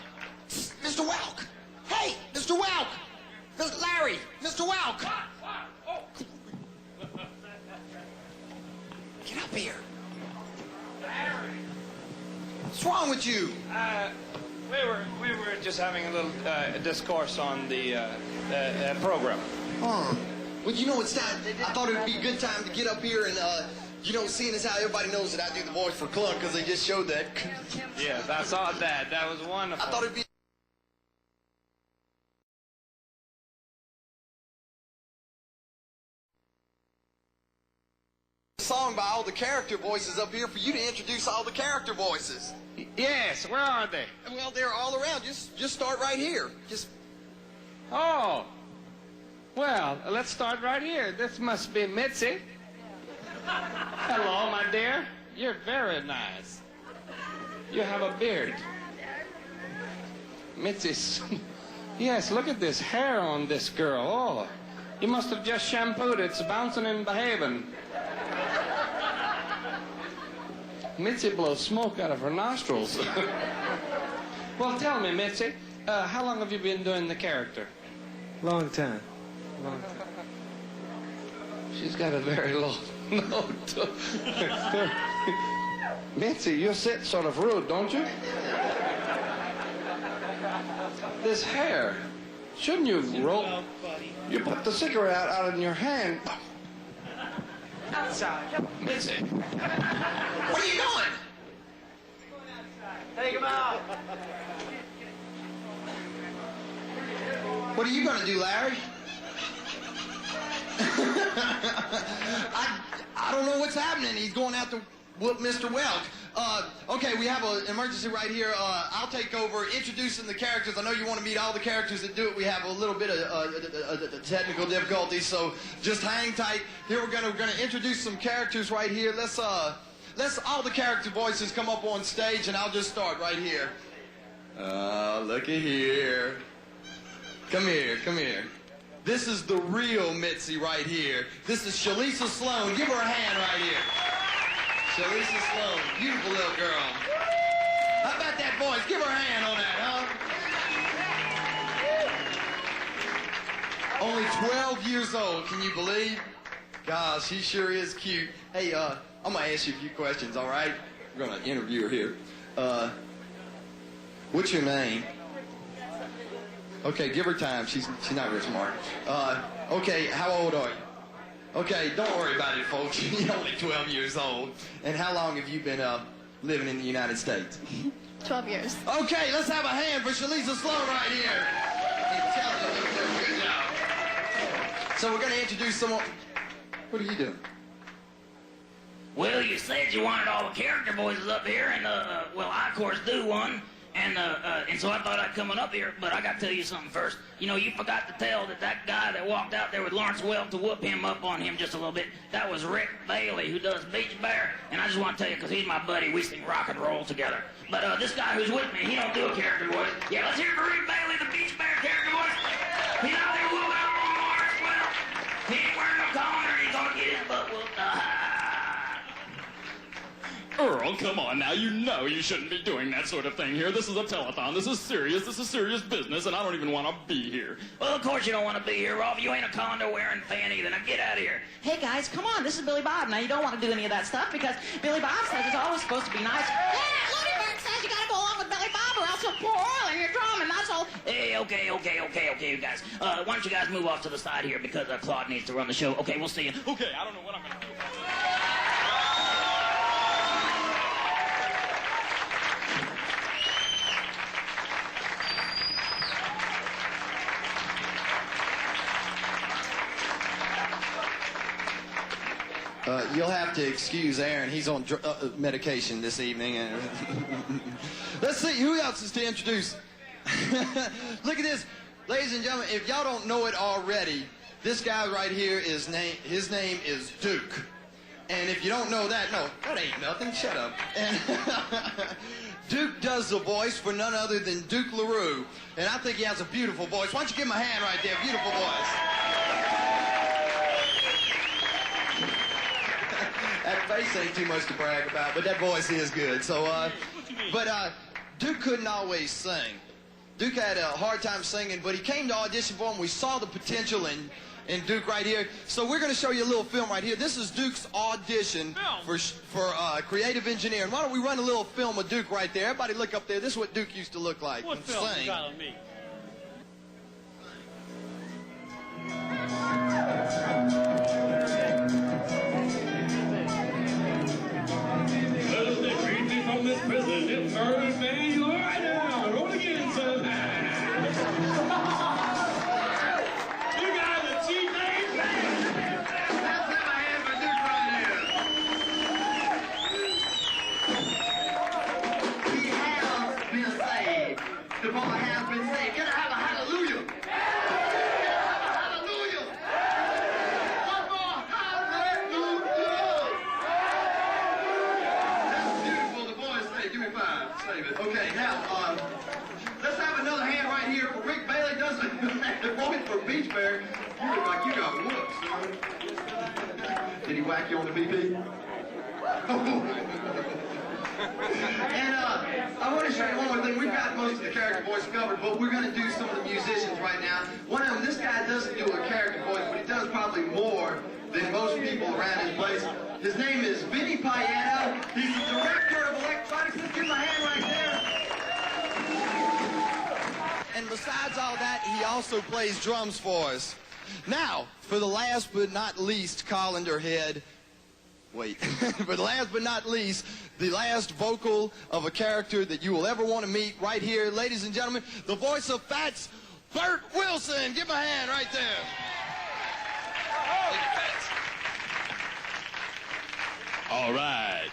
Mr. Welk. Hey, Mr. Welk. Larry. Mr. Welk. Get up here. What's wrong with you? We were just having a little discourse on the program. Well, you know, it's time. I thought it would be a good time to get up here and, you know, seeing as how everybody knows that I do the voice for Clunk because they just showed that. Yes, I saw that. That was wonderful. I thought it'd be a song by all the character voices up here for you to introduce all the character voices. Yes, where are they? Well, they're all around. Just start right here. Oh. Well, let's start right here. This must be Mitzi. Hello, my dear. You're very nice. You have a beard. Mitzi's... Yes, look at this hair on this girl. Oh, you must have just shampooed it. It's bouncing and behaving. Mitzi blows smoke out of her nostrils. Well, tell me, Mitzi, how long have you been doing the character? Long time. She's got a very low note. Mitzi, you sit sort of rude, don't you? This hair, shouldn't you roll? You put the cigarette out in your hand. Outside. Mitzi. What are you doing? Take him out. What are you going to do, Larry? I don't know what's happening. He's going out to whoop Mr. Welk. Okay, we have an emergency right here. I'll take over introducing the characters. I know you want to meet all the characters that do it. We have a little bit of technical difficulties, so just hang tight. Here we're gonna introduce some characters right here. Let's all the character voices come up on stage, and I'll just start right here. Looky here. Come here. This is the real Mitzi right here. This is Shalisa Sloan. Give her a hand right here. Shalisa Sloan, beautiful little girl. How about that voice? Give her a hand on that, huh? Only 12 years old, can you believe? Gosh, she sure is cute. Hey, I'm gonna ask you a few questions, all right? We're gonna interview her here. What's your name? Okay, give her time. She's not real smart. Okay, how old are you? Okay, don't worry about it, folks. You're only 12 years old. And how long have you been living in the United States? 12 years. Okay, let's have a hand for Shalisa Sloan right here. Good job. So we're going to introduce someone. What are you doing? Well, you said you wanted all the character voices up here, and, well, I, of course, do one. And so I thought I'd come on up here, but I got to tell you something first. You know, you forgot to tell that guy that walked out there with Lawrence Welk to whoop him up on him just a little bit. That was Rick Bailey, who does Beach Bear. And I just want to tell you, because he's my buddy, we sing rock and roll together. But this guy who's with me, he don't do a character voice. Yeah, let's hear it for Rick Bailey, the Beach Bear character voice. He's out there whooping up on Lawrence Welk. He ain't wearing no collar, he's going to get his butt whooped. Earl, come on now. You know you shouldn't be doing that sort of thing here. This is a telethon. This is serious business, and I don't even want to be here. Well, of course you don't want to be here, Rolf. You ain't a condo-wearing fan either. Now get out of here. Hey, guys, come on. This is Billy Bob. Now, you don't want to do any of that stuff because Billy Bob says it's always supposed to be nice. Yeah, Ludwig says you got to go along with Billy Bob or else he'll pour oil in your drum, and that's all. Hey, okay, you guys. Why don't you guys move off to the side here because Claude needs to run the show. Okay, we'll see you. Okay, I don't know what I'm going to do. You'll have to excuse Aaron. He's on medication this evening. And let's see who else is to introduce. Look at this, ladies and gentlemen. If y'all don't know it already, this guy right here his name is Duke. And if you don't know that, no, that ain't nothing. Shut up. And Duke does the voice for none other than Duke LaRue, and I think he has a beautiful voice. Why don't you give him a hand right there? Beautiful voice. That face ain't too much to brag about, but that voice is good. So, Duke couldn't always sing. Duke had a hard time singing, but he came to audition for him. We saw the potential in Duke right here. So we're going to show you a little film right here. This is Duke's audition for creative engineering. Why don't we run a little film of Duke right there? Everybody look up there. This is what Duke used to look like. What film you got on me? From this prison, it's murdered man, you all right now. Roll again, son. You guys are cheap names, man. Let's have a hand for Duke right here. He has been saved. The boy has been saved. Can I have a hallelujah? Can I have a hallelujah? One more hallelujah. Give me 5. Save it. Okay, now, let's have another hand right here for Rick Bailey. Doesn't the voice for Beach Bear. You look like you got whoops, son. Did he whack you on the BP? And I want to show you one more thing. We've got most of the character voice covered, but we're going to do some of the musicians right now. One of them, this guy doesn't do a character voice, but he does probably more than most people around his place. His name is Vinny Paella. He's the director of electronics. Let's give him a hand right there. And besides all that, he also plays drums for us. Now, for the last but not least colander head, wait, for the last but not least, the last vocal of a character that you will ever want to meet right here, ladies and gentlemen, the voice of Fats, Bert Wilson. Give him a hand right there. All right.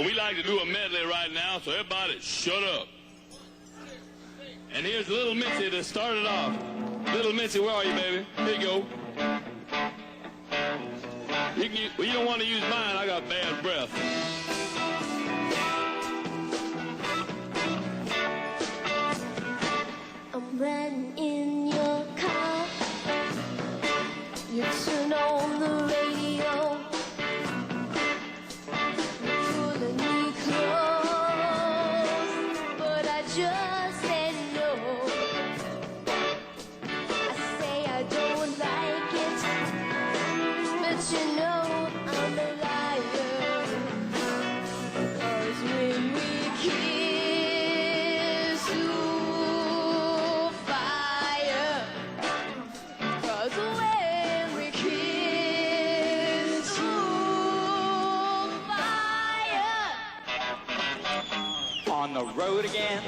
We like to do a medley right now, so everybody shut up. And here's Little Mitzi to start it off. Little Mitzi, where are you, baby? Here you go. You don't want to use mine. I got bad breath. I'm riding in your car. You turn on the radio. You're pulling me close, but I just said no. I say I don't like it, but you know I'm a liar. 'Cause road again.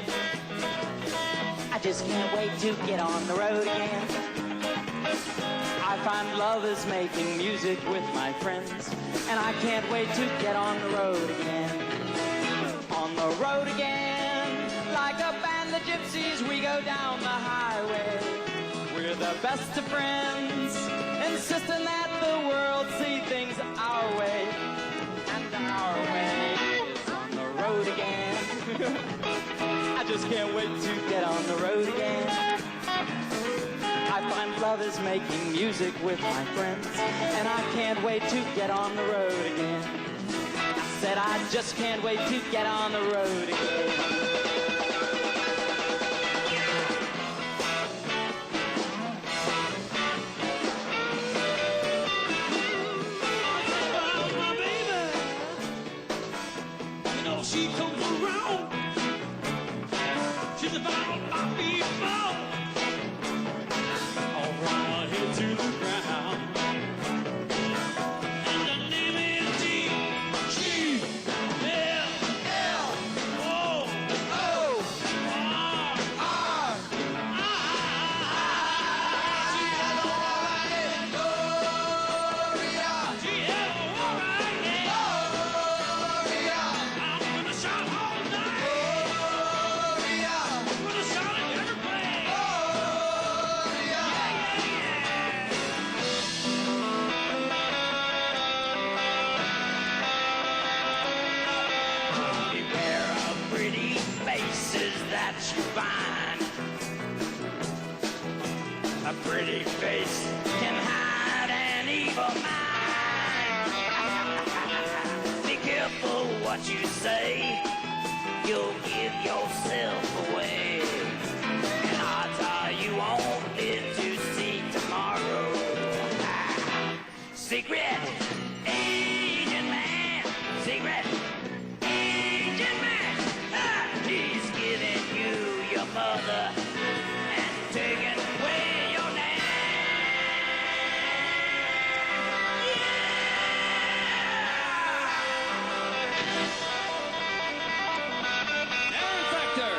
I just can't wait to get on the road again. I find love is making music with my friends, and I can't wait to get on the road again. On the road again, like a band of gypsies, we go down the highway. We're the best of friends, insisting that the world see things our way, and our way is on the road again. I just can't wait to get on the road again. I find love is making music with my friends, and I can't wait to get on the road again. I said I just can't wait to get on the road again. She comes around. She's about my people. All from my head to the ground. And the name is G-G-L-O-R-R. You find a pretty face can hide an evil mind. Be careful what you say, you'll give yourself away, and odds are you won't live to see tomorrow. Secret agent man, secret agent man, he's giving you your mother and taking away your name. Aaron Factor.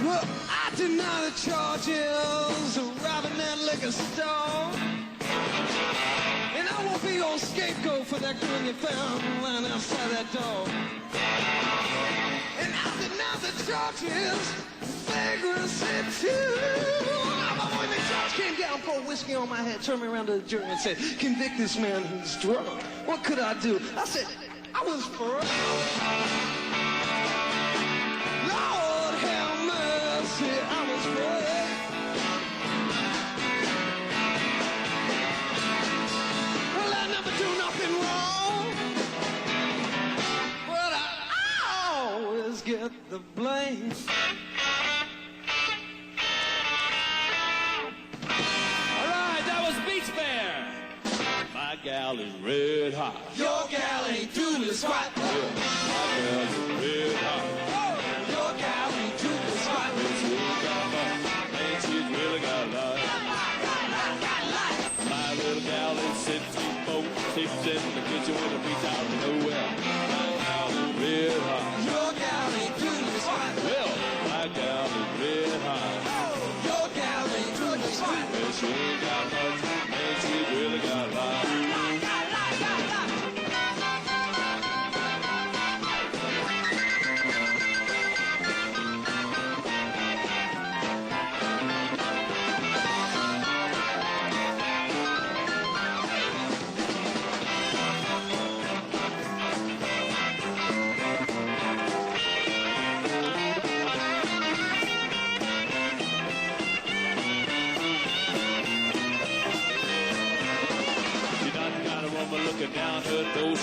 Well, I deny the charges of robbing that liquor store. And I won't be your scapegoat for that girl you found lying outside that door. And I deny the charges, vagrancy too. But when the judge came down, poured whiskey on my head, turned me around to the jury and said, convict this man who's drunk. What could I do? I said, I was broke. Lord have mercy, I was broke. Well, I never do nothing wrong, but I always get the blame. All right, that was Beach Bear. My gal is red hot. Your gal ain't doing the squat. My gal is red hot. Your gal ain't doing the squat. Man, she's really got a lot. My little gal is 64, sits in the kitchen with a beach out of nowhere. My gal is red hot. Your gal ain't doing the squat. Well, my gal is red hot. Your gal ain't doing the squat. Well, she ain't got much, man, she's really got a lot.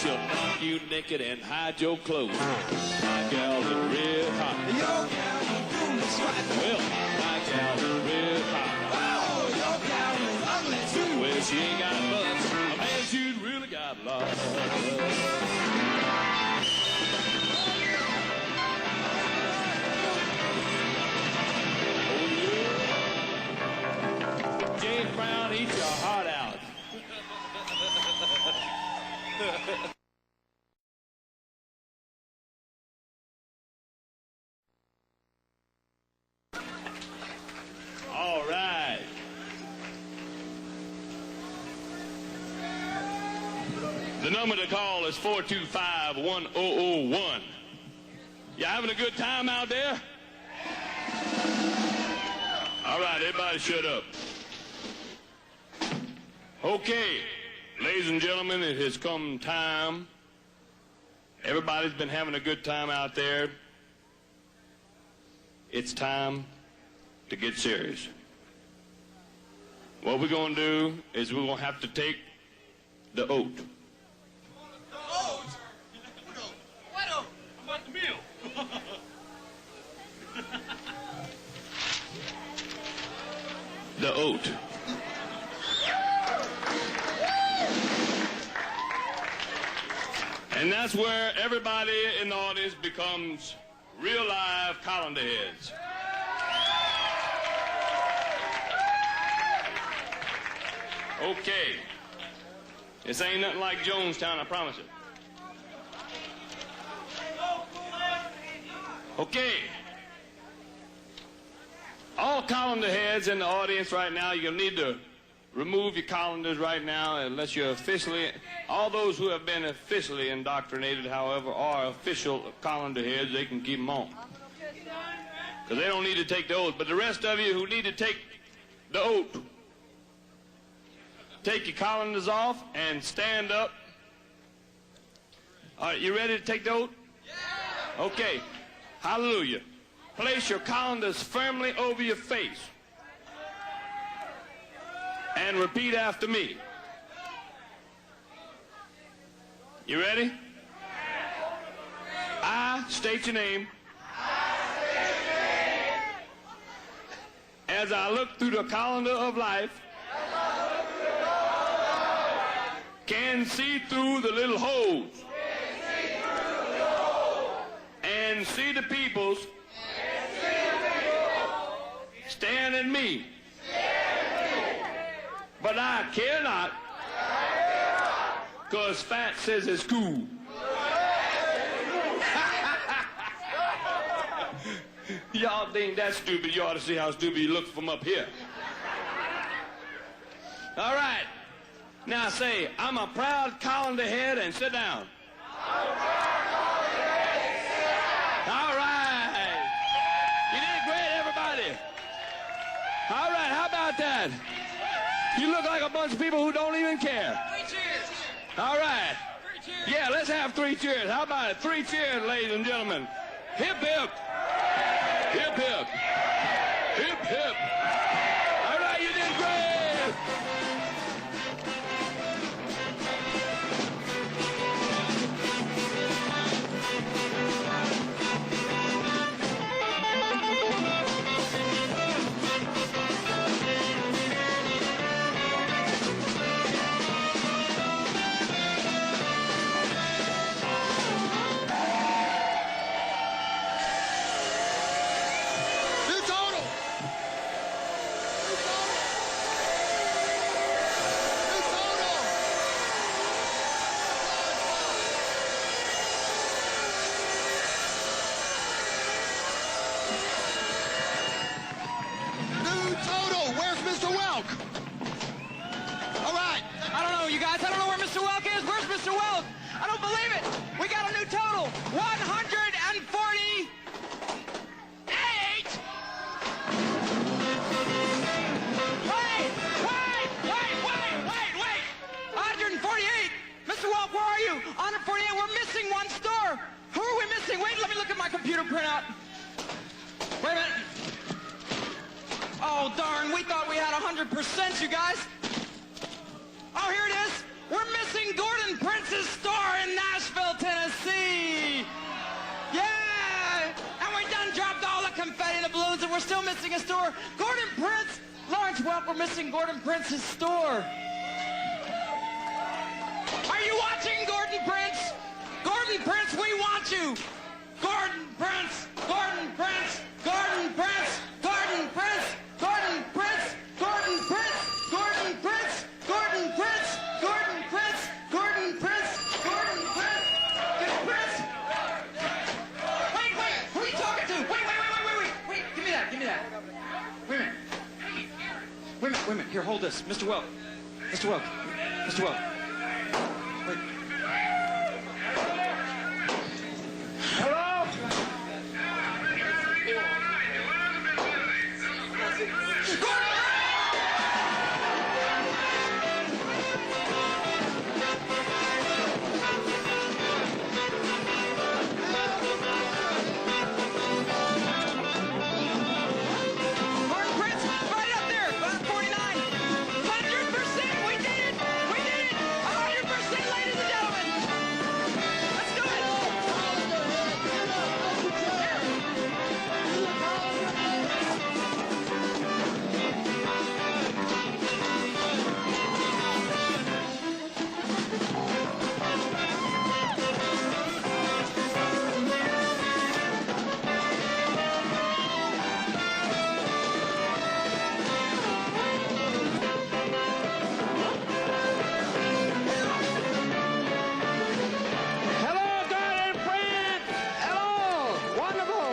she'll knock you naked and hide your clothes. My gal's in red hot. Your gal is doing this right. Well, my gal's in red hot. Oh, your gal is ugly too. Well, she ain't got much. A man, she's really got lots. James Brown, eat your heart out. All right. The number to call is 425-1001. You having a good time out there? All right, everybody shut up. Okay, ladies and gentlemen, it has come time. Everybody's been having a good time out there. It's time to get serious. What we're going to do is we're going to have to take the oath. What oath? About the meal. The oath. And that's where everybody in the audience becomes real live colander heads. Okay. This ain't nothing like Jonestown, I promise you. Okay. All colander heads in the audience right now, you're going to need to remove your colanders right now unless you're officially, all those who have been officially indoctrinated, however, are official colander heads, they can keep them on. Because they don't need to take the oath. But the rest of you who need to take the oath, take your colanders off and stand up. All right, you ready to take the oath? Yeah. Okay. Hallelujah. Place your colanders firmly over your face. And repeat after me. You ready? I state your name. As I look through the colander of life, can see through the little holes and see the peoples stand in me. But I care not, because fat says it's cool. Y'all think that's stupid. You ought to see how stupid you look from up here. All right. Now say, I'm a proud colander head, and sit down. All right. You did great, everybody. All right, how about that? You look like a bunch of people who don't even care. 3 cheers. All right. 3 cheers. Yeah, let's have 3 cheers. How about it? 3 cheers, ladies and gentlemen. Hip, hip. Hip, hip. Hip, hip. All right, you did great. New total. New total. Where's Mr. Welk? All right. I don't know, you guys. I don't know where Mr. Welk is. Where's Mr. Welk? I don't believe it. We got a new total. 148. Wait. 148. Mr. Welk, where are you? 148. We're missing one store. Who are we missing? Wait, let me look at my computer printout. Wait a minute. Oh, darn. We thought we had 100%, you guys. Oh, here it is. We're missing Gordon Prince's store in Nashville, Tennessee. Yeah! And we done dropped all the confetti and the balloons, and we're still missing a store. Gordon Prince! Lawrence Welk, we're missing Gordon Prince's store. Are you watching, Gordon Prince? Gordon Prince, we want you. Gordon Prince, Gordon Prince, Gordon Prince, Gordon Prince, Gordon Prince, Gordon Prince, Gordon Prince, Gordon Prince, Gordon Prince, Gordon Prince, Gordon Prince, Prince. Wait, who are you talking to? Wait, give me that. Wait a minute. Here, hold this. Mr. Welk. Mr. Welk. Wait. Hello? Gordon Prince, right up there, 49. 100%, we did it. 100%, ladies and gentlemen. Let's do it. Hello, Gordon Prince! Hello! Wonderful!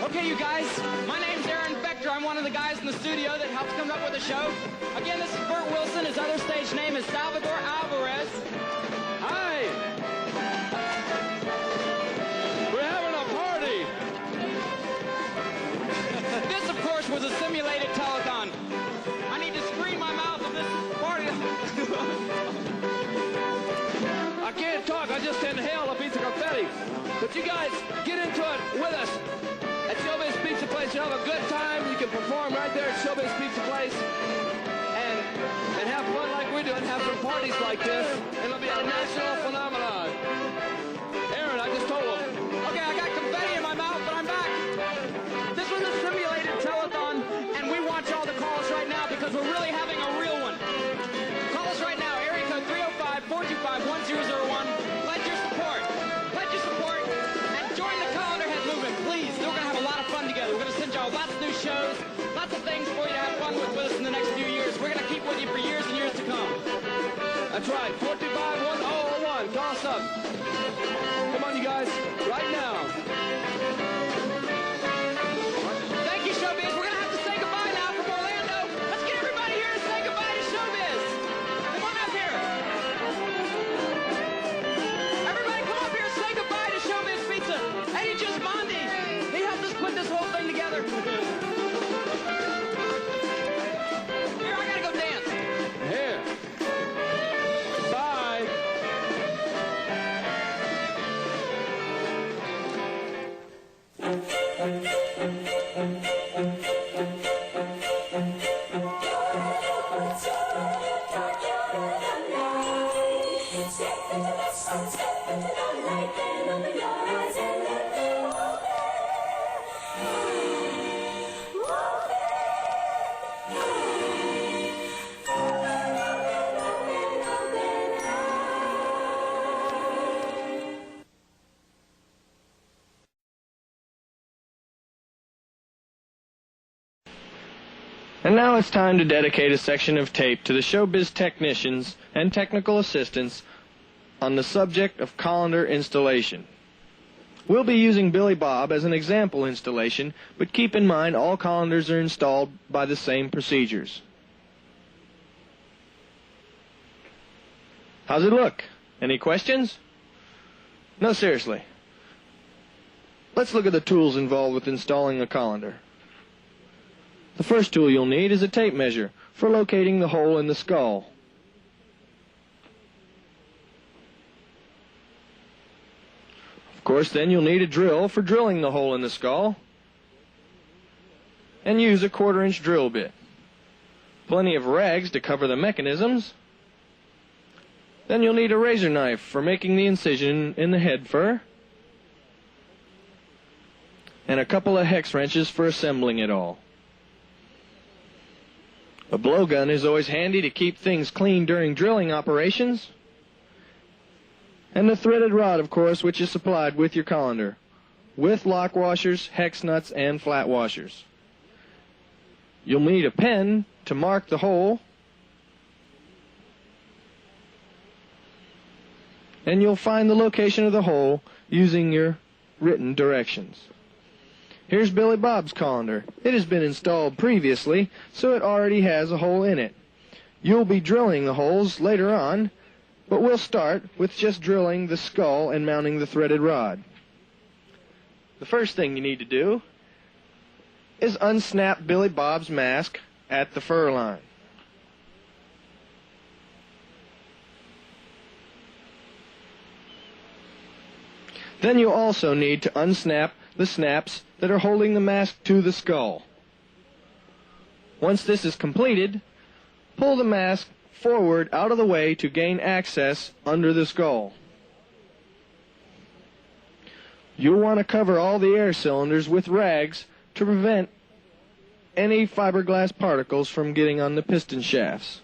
Okay, you guys, my name's Aaron Bechter. I'm one of the guys in the studio that helps come up with the show. Again, this is Bert Wilson. His other stage name is Salvador Alvarez. Hi! We're having a party! This, of course, was a simulated telethon. I need to screen my mouth of this party. I can't talk, I just inhaled a piece of confetti. But you guys, get into it with us. At Showbiz Pizza Place, you'll have a good time. You can perform right there at Showbiz Pizza Place. And have fun like we do and have some parties like this. And it'll be a national phenomenon. Aaron, I just told him. Okay, I got confetti in my mouth, but I'm back. This was a simulated telethon, and we want y'all to call us right now because we're really having a real one. Call us right now, area code 305-425-1001. Pledge your support, and join the Colander Head movement, please. We're going to have a lot of fun together. We're going to send y'all lots of new shows, lots of things for you to have fun with us in the next few years. We're going to keep with you for years and years to come. That's right, 425-1001. Call us up. Come on, you guys, right now. Thank you, Showbiz. We're going to have to say goodbye now from Orlando. Let's get everybody here to say goodbye to Showbiz. Come on up here. Everybody come up here and say goodbye to Showbiz Pizza. Eddie Gismondi. He helped us put this whole thing together. Here, I got to go dance. Here. Bye. And now it's time to dedicate a section of tape to the showbiz technicians and technical assistants on the subject of colander installation. We'll be using Billy Bob as an example installation, but keep in mind all colanders are installed by the same procedures. How's it look? Any questions? No, seriously. Let's look at the tools involved with installing a colander. The first tool you'll need is a tape measure for locating the hole in the skull. Of course, then you'll need a drill for drilling the hole in the skull, and use a 1/4-inch drill bit. Plenty of rags to cover the mechanisms. Then you'll need a razor knife for making the incision in the head fur, and a couple of hex wrenches for assembling it all. A blowgun is always handy to keep things clean during drilling operations. And the threaded rod, of course, which is supplied with your colander, with lock washers, hex nuts, and flat washers. You'll need a pen to mark the hole, and you'll find the location of the hole using your written directions. Here's Billy Bob's colander. It has been installed previously, so it already has a hole in it. You'll be drilling the holes later on, but we'll start with just drilling the skull and mounting the threaded rod. The first thing you need to do is unsnap Billy Bob's mask at the fur line. Then you'll also need to unsnap the snaps that are holding the mask to the skull. Once this is completed, pull the mask forward out of the way to gain access under the skull. You'll want to cover all the air cylinders with rags to prevent any fiberglass particles from getting on the piston shafts.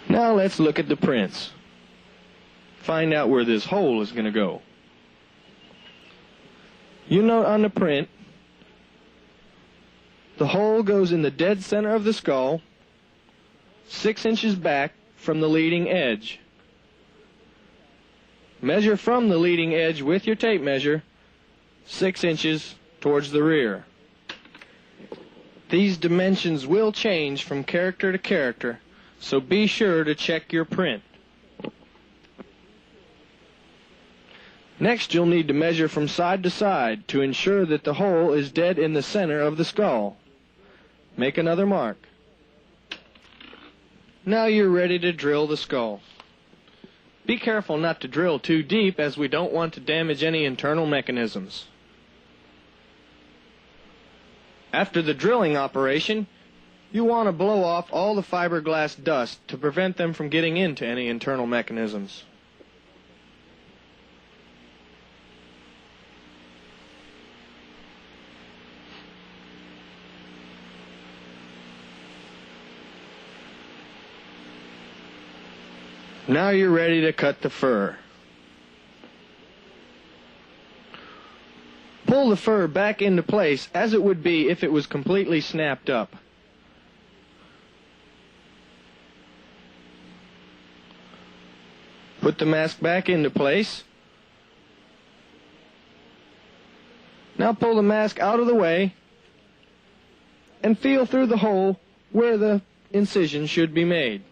Now let's look at the prints. Find out where this hole is going to go. You note on the print, the hole goes in the dead center of the skull, 6 inches back from the leading edge. Measure from the leading edge with your tape measure, 6 inches towards the rear. These dimensions will change from character to character, so be sure to check your print. Next, you'll need to measure from side to side to ensure that the hole is dead in the center of the skull. Make another mark. Now you're ready to drill the skull. Be careful not to drill too deep, as we don't want to damage any internal mechanisms. After the drilling operation, you want to blow off all the fiberglass dust to prevent them from getting into any internal mechanisms. Now you're ready to cut the fur. Pull the fur back into place as it would be if it was completely snapped up. Put the mask back into place. Now pull the mask out of the way and feel through the hole where the incision should be made.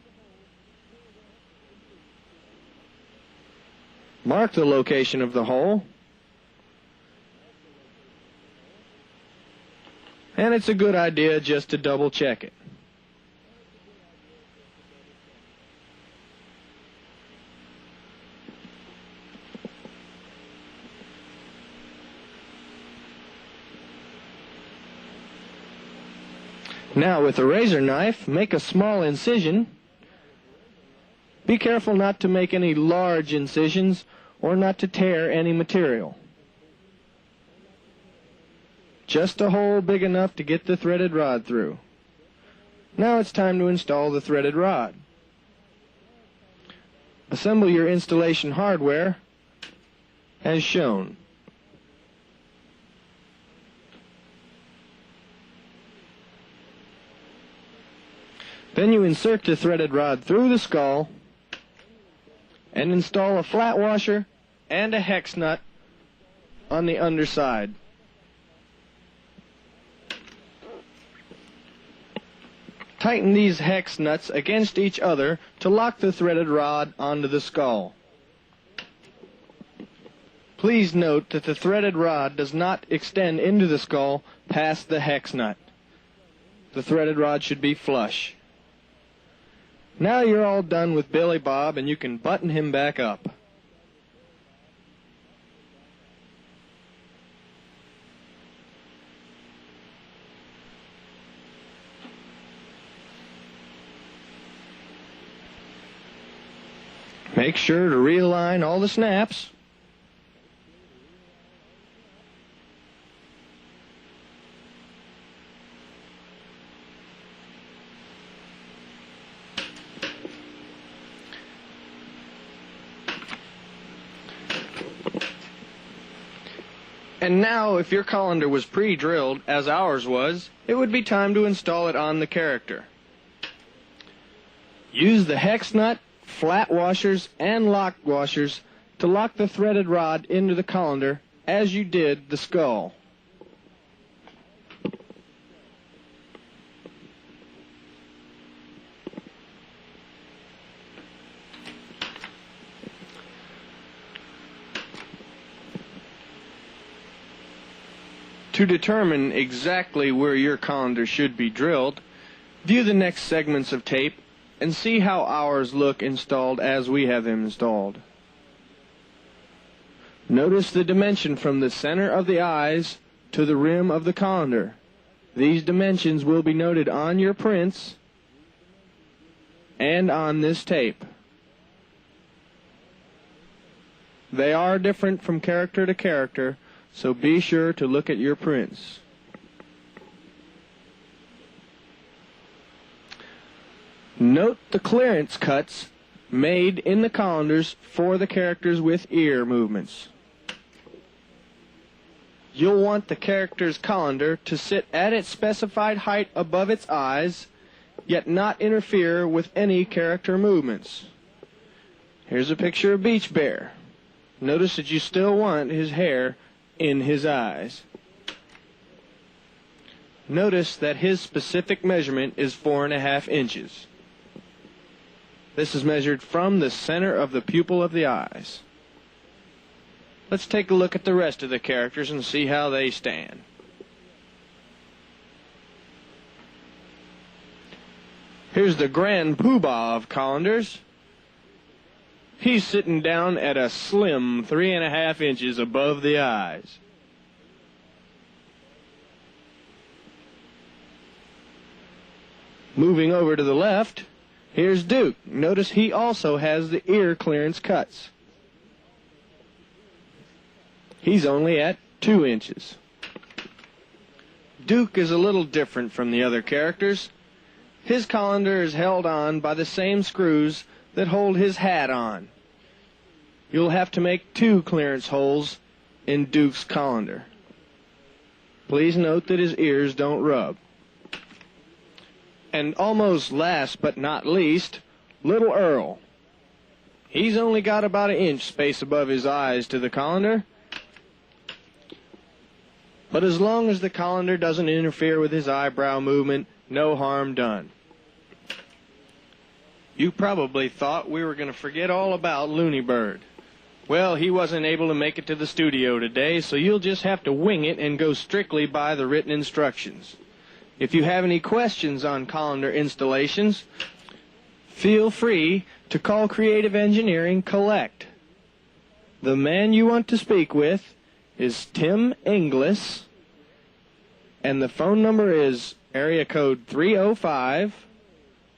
Mark the location of the hole, and it's a good idea just to double check it. Now with a razor knife, make a small incision. Be careful not to make any large incisions or not to tear any material. Just a hole big enough to get the threaded rod through. Now it's time to install the threaded rod. Assemble your installation hardware as shown. Then you insert the threaded rod through the skull and install a flat washer and a hex nut on the underside. Tighten these hex nuts against each other to lock the threaded rod onto the skull. Please note that the threaded rod does not extend into the skull past the hex nut. The threaded rod should be flush. Now you're all done with Billy Bob, and you can button him back up. Make sure to realign all the snaps. And now, if your colander was pre-drilled, as ours was, it would be time to install it on the character. Use the hex nut, flat washers, and lock washers to lock the threaded rod into the colander as you did the skull. To determine exactly where your colander should be drilled, view the next segments of tape and see how ours look installed as we have them installed. Notice the dimension from the center of the eyes to the rim of the colander. These dimensions will be noted on your prints and on this tape. They are different from character to character, so be sure to look at your prints. Note the clearance cuts made in the colanders for the characters with ear movements. You'll want the character's colander to sit at its specified height above its eyes, yet not interfere with any character movements. Here's a picture of Beach Bear. Notice that you still want his hair in his eyes. Notice that his specific measurement is 4.5 inches. This is measured from the center of the pupil of the eyes. Let's take a look at the rest of the characters and see how they stand. Here's the Grand Poobah of colanders. He's sitting down at a slim 3.5 inches above the eyes. Moving over to the left, here's Duke. Notice he also has the ear clearance cuts. He's only at 2 inches. Duke is a little different from the other characters. His colander is held on by the same screws that hold his hat on. You'll have to make 2 clearance holes in Duke's colander. Please note that his ears don't rub. And almost last but not least, Little Earl. He's only got about 1 inch space above his eyes to the colander. But as long as the colander doesn't interfere with his eyebrow movement, no harm done. You probably thought we were going to forget all about Looney Bird. Well, he wasn't able to make it to the studio today, so you'll just have to wing it and go strictly by the written instructions. If you have any questions on colander installations, feel free to call Creative Engineering Collect. The man you want to speak with is Tim Inglis, and the phone number is area code 305.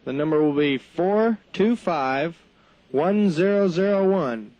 The number will be 425-1001.